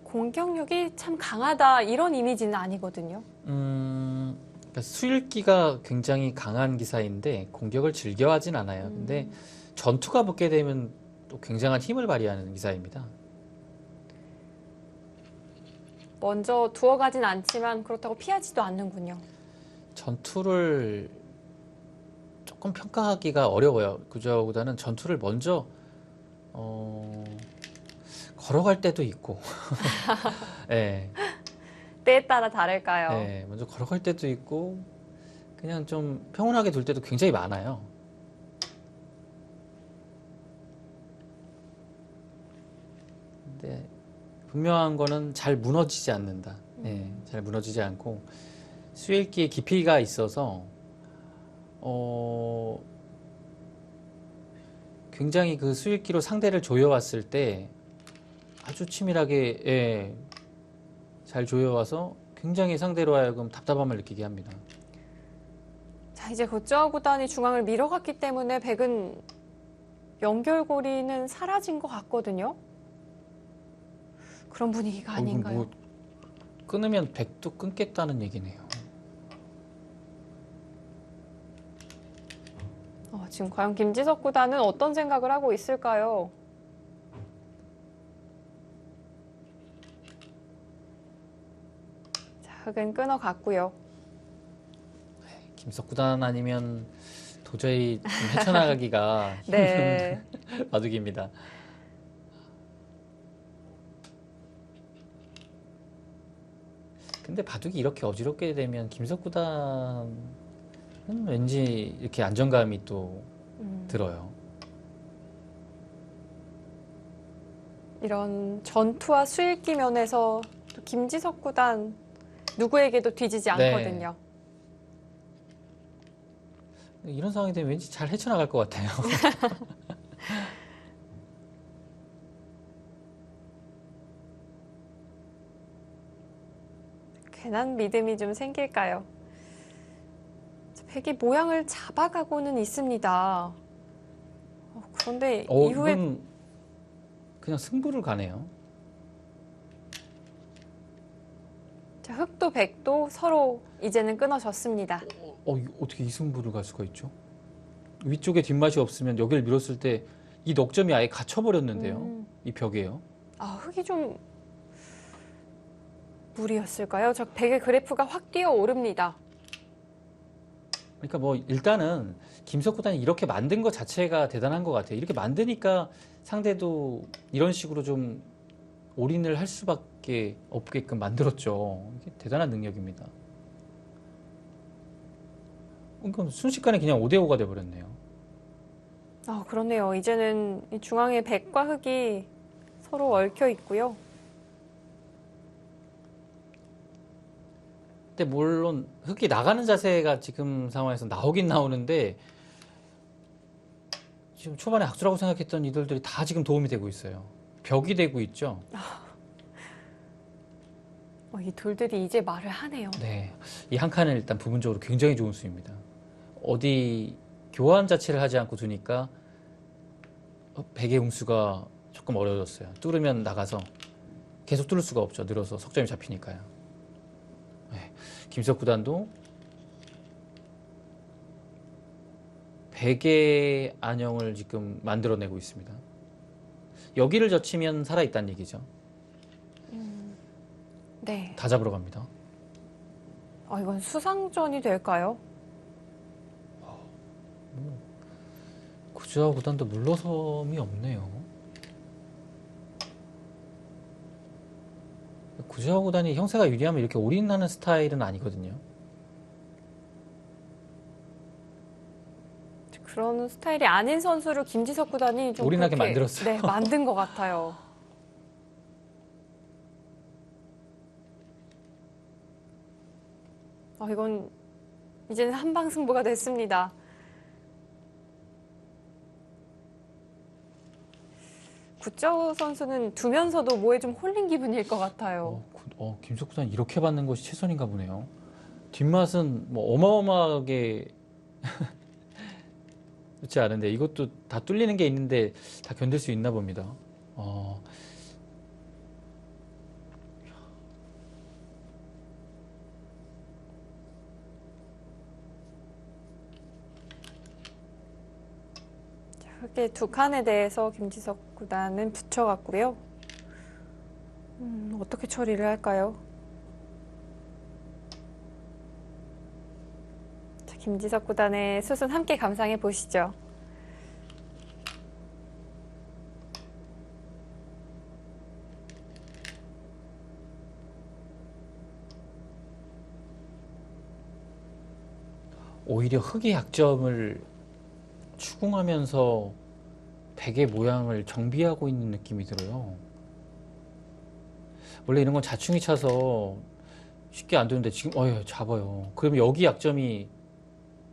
공격력이 참 강하다 이런 이미지는 아니거든요. 그러니까 수일기가 굉장히 강한 기사인데 공격을 즐겨하진 않아요. 근데 전투가 붙게 되면 또 굉장한 힘을 발휘하는 기사입니다. 먼저 두어가진 않지만 그렇다고 피하지도 않는군요. 전투를 조금 평가하기가 어려워요. 그저보다는 전투를 먼저 걸어갈 때도 있고 때에 따라 다를까요? 먼저 걸어갈 때도 있고 그냥 좀 평온하게 둘 때도 굉장히 많아요. 근데 분명한 거는 잘 무너지지 않는다. 잘 무너지지 않고 수일기에 깊이가 있어서 굉장히 그 수일기로 상대를 조여왔을 때 아주 치밀하게 예, 잘 조여와서 굉장히 상대로 하여금 답답함을 느끼게 합니다. 자, 이제 고쩌아 구단이 중앙을 밀어갔기 때문에 백은 연결고리는 사라진 것 같거든요. 그런 분위기가 이거 아닌가요? 뭐 끊으면 백도 끊겠다는 얘기네요. 지금 과연 김지석 구단은 어떤 생각을 하고 있을까요? 자, 흑은 끊어갔고요. 김석 구단 아니면 도저히 좀 헤쳐나가기가 네. 힘든 바둑입니다. 근데 바둑이 이렇게 어지럽게 되면 김석 구단은 왠지 이렇게 안정감이 또 들어요. 이런 전투와 수일기 면에서 또 김지석 구단 누구에게도 뒤지지 네. 않거든요. 이런 상황이 되면 왠지 잘 헤쳐나갈 것 같아요. 괜한 믿음이 좀 생길까요? 백이 모양을 잡아가고는 있습니다. 그런데 이후에 이건 그냥 승부를 가네요. 자, 흑도 백도 서로 이제는 끊어졌습니다. 어떻게 이 승부를 갈 수가 있죠? 위쪽에 뒷맛이 없으면 여기를 밀었을 때 이 넉점이 아예 갇혀버렸는데요. 이 벽에요. 흑이 좀 무리였을까요? 저 백의 그래프가 확 뛰어오릅니다. 그러니까 뭐 일단은 김석 구단이 이렇게 만든 것 자체가 대단한 것 같아요. 이렇게 만드니까 상대도 이런 식으로 좀 올인을 할 수밖에 없게끔 만들었죠. 이게 대단한 능력입니다. 이건 순식간에 그냥 5대5가 돼버렸네요. 그렇네요. 이제는 이 중앙에 백과 흑이 서로 얽혀 있고요. 근데 물론 흑이 나가는 자세가 지금 상황에서 나오긴 나오는데 지금 초반에 악수라고 생각했던 이들이 다 지금 도움이 되고 있어요. 벽이 되고 있죠. 이 돌들이 이제 말을 하네요. 네, 이 한 칸은 일단 부분적으로 굉장히 좋은 수입니다. 어디 교환 자체를 하지 않고 두니까 백의 응수가 조금 어려워졌어요. 뚫으면 나가서 계속 뚫을 수가 없죠. 늘어서 석점이 잡히니까요. 네, 김석 구단도 백의 안형을 지금 만들어내고 있습니다. 여기를 젖히면 살아있다는 얘기죠. 네. 다 잡으러 갑니다. 이건 수상전이 될까요? 고주아 구단도 물러섬이 없네요. 고주아 구단이 형세가 유리하면 이렇게 올인하는 스타일은 아니거든요. 그런 스타일이 아닌 선수를 김지석 구단이 좀 올인하게 그렇게, 만들었어요. 네, 만든 것 같아요. 이건 이제는 한방 승부가 됐습니다. 구짜오 선수는 두면서도 뭐에 좀 홀린 기분일 것 같아요. 김석 구단 이렇게 받는 것이 최선인가 보네요. 뒷맛은 뭐 어마어마하게 그렇지 않은데 이것도 다 뚫리는 게 있는데 다 견딜 수 있나 봅니다. 흑의 두 칸에 대해서 김지석 구단은 붙여갔고요. 어떻게 처리를 할까요? 자, 김지석 구단의 수순 함께 감상해 보시죠. 오히려 흑의 약점을 추궁하면서 백의 모양을 정비하고 있는 느낌이 들어요. 원래 이런 건 자충이 차서 쉽게 안 되는데 지금 잡아요. 그럼 여기 약점이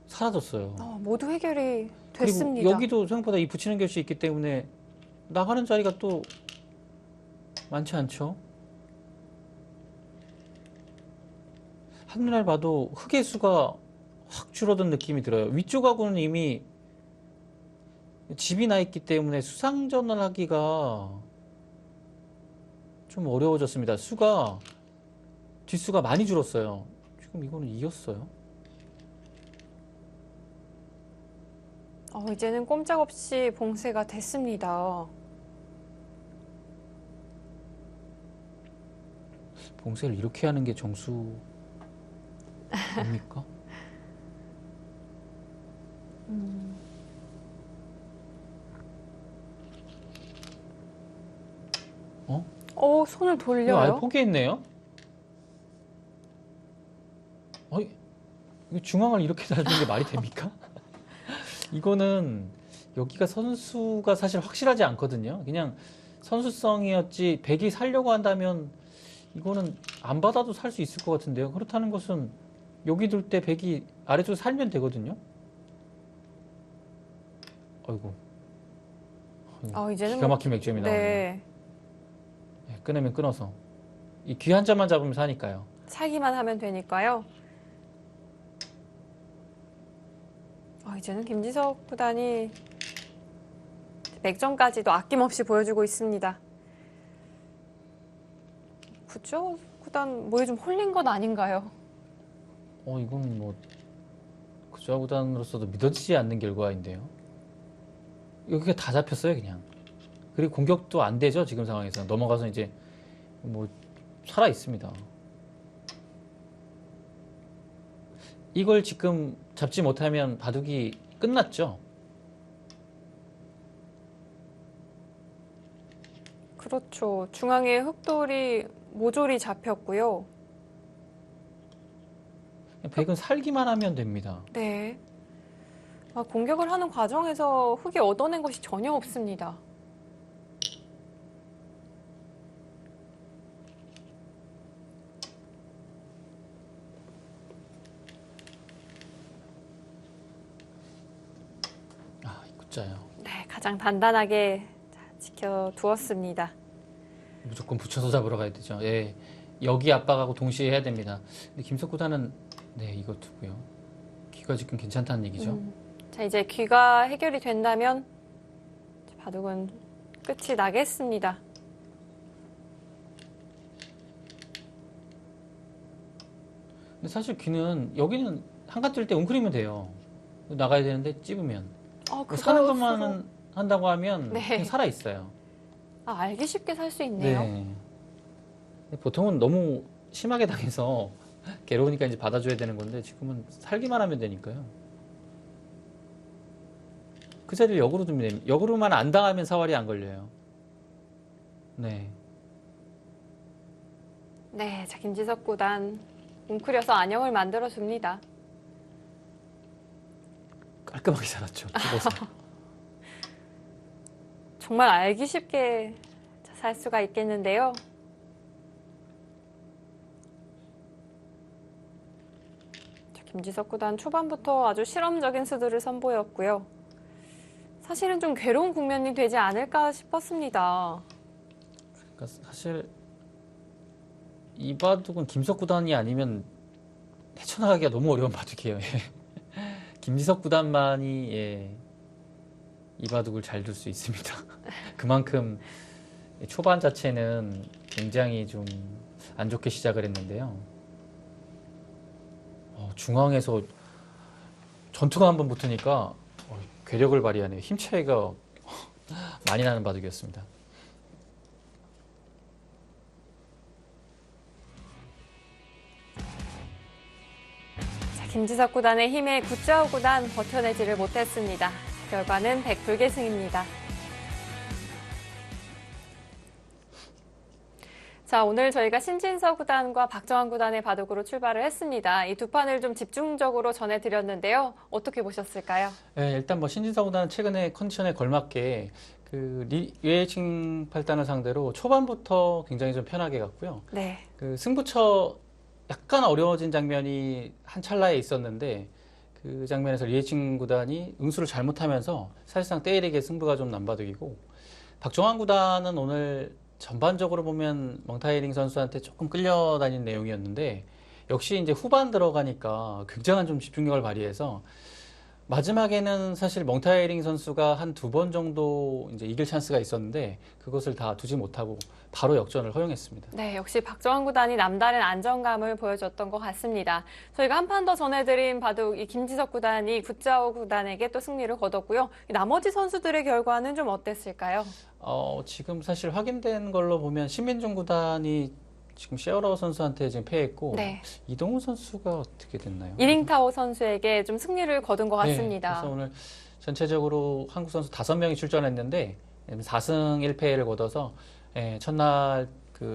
사라졌어요. 모두 해결이 그리고 됐습니다. 여기도 생각보다 이 붙이는 결이 있기 때문에 나가는 자리가 또 많지 않죠. 한눈에 봐도 흑의 수가 확 줄어든 느낌이 들어요. 위쪽하고는 이미 집이 나 있기 때문에 수상전을 하기가 좀 어려워졌습니다. 뒷수가 많이 줄었어요. 지금 이거는 이겼어요. 이제는 꼼짝없이 봉쇄가 됐습니다. 봉쇄를 이렇게 하는 게 정수입니까? 손을 이거 아예 돌려요? 포기했네요. 이거 중앙을 이렇게 놔주는 게 말이 됩니까? 이거는 여기가 선수가 사실 확실하지 않거든요. 그냥 선수성이었지 백이 살려고 한다면 이거는 안 받아도 살 수 있을 것 같은데요. 그렇다는 것은 여기 둘 때 백이 아래쪽에 살면 되거든요. 아이고. 이제는 기가 막힌 맥점이 나오네요. 네. 네, 끊으면 끊어서 이 귀 한 점만 잡으면 사니까요. 살기만 하면 되니까요. 이제는 김지석 구단이 맥점까지도 아낌없이 보여주고 있습니다. 구조 구단 뭐에 좀 홀린 것 아닌가요? 이건 뭐 구조화 구단으로서도 믿어지지 않는 결과인데요. 여기가 다 잡혔어요, 그냥. 그리고 공격도 안 되죠, 지금 상황에서. 넘어가서 이제 뭐 살아 있습니다. 이걸 지금 잡지 못하면 바둑이 끝났죠. 그렇죠. 중앙에 흑돌이 모조리 잡혔고요. 백은 살기만 하면 됩니다. 네. 공격을 하는 과정에서 흑이 얻어낸 것이 전혀 없습니다. 이 구자요. 네, 가장 단단하게 지켜두었습니다. 무조건 붙여서 잡으러 가야 되죠. 예, 여기 압박하고 동시에 해야 됩니다. 근데 김석 구단은 네, 이거 두고요. 귀가 지금 괜찮다는 얘기죠. 자, 이제 귀가 해결이 된다면 바둑은 끝이 나겠습니다. 근데 사실 귀는 여기는 한칸 뜰 때 웅크리면 돼요. 나가야 되는데 찝으면. 사는 것만 한다고 하면 네. 그냥 살아 있어요. 알기 쉽게 살 수 있네요. 네. 보통은 너무 심하게 당해서 괴로우니까 이제 받아줘야 되는 건데 지금은 살기만 하면 되니까요. 그 자리를 역으로 두면 됩니다. 역으로만 안 당하면 사활이 안 걸려요. 네. 네, 자, 김지석 구단 웅크려서 안영을 만들어줍니다. 깔끔하게 살았죠. 집어서. 정말 알기 쉽게 살 수가 있겠는데요. 자, 김지석 구단 초반부터 아주 실험적인 수들을 선보였고요. 사실은 좀 괴로운 국면이 되지 않을까 싶었습니다. 그러니까 사실 이 바둑은 김석 구단이 아니면 헤쳐나가기가 너무 어려운 바둑이에요. 김지석 구단만이 이 바둑을 잘 둘 수 있습니다. 그만큼 초반 자체는 굉장히 좀 안 좋게 시작을 했는데요. 중앙에서 전투가 한번 붙으니까 괴력을 발휘하네요. 힘 차이가 많이 나는 바둑이었습니다. 자, 김지석 구단의 힘에 구자우 구단 버텨내지를 못했습니다. 결과는 백불계승입니다. 자, 오늘 저희가 신진서 구단과 박정환 구단의 바둑으로 출발을 했습니다. 이 두 판을 좀 집중적으로 전해드렸는데요. 어떻게 보셨을까요? 네, 일단 뭐 신진서 구단은 최근에 컨디션에 걸맞게 그 리웨이칭 팔단을 상대로 초반부터 굉장히 좀 편하게 갔고요. 네. 그 승부처에 약간 어려워진 장면이 한 찰나에 있었는데 그 장면에서 리에칭 구단이 응수를 잘못하면서 사실상 때이르게 승부가 좀 남바득이고 박종환 구단은 오늘 전반적으로 보면 멍타이링 선수한테 조금 끌려다닌 내용이었는데 역시 이제 후반 들어가니까 굉장한 좀 집중력을 발휘해서 마지막에는 사실 멍타이링 선수가 한 두 번 정도 이제 이길 찬스가 있었는데 그것을 다 두지 못하고 바로 역전을 허용했습니다. 네, 역시 박정환 구단이 남다른 안정감을 보여줬던 것 같습니다. 저희가 한 판 더 전해드린 바둑 이 김지석 구단이 굿자오 구단에게 또 승리를 거뒀고요. 나머지 선수들의 결과는 좀 어땠을까요? 지금 사실 확인된 걸로 보면 신민중 구단이 지금 셰어라우 선수한테 지금 패했고 네. 이동훈 선수가 어떻게 됐나요? 이링타오 선수에게 좀 승리를 거둔 것 같습니다. 네, 그래서 오늘 전체적으로 한국 선수 5명이 출전했는데 4승 1패를 거둬서 첫날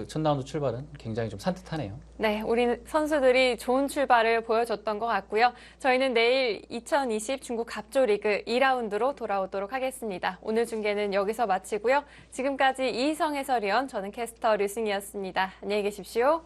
첫 라운드 출발은 굉장히 좀 산뜻하네요. 네, 우리 선수들이 좋은 출발을 보여줬던 것 같고요. 저희는 내일 2020 중국 갑조 리그 2라운드로 돌아오도록 하겠습니다. 오늘 중계는 여기서 마치고요. 지금까지 이희성 해설위원, 저는 캐스터 류승이었습니다. 안녕히 계십시오.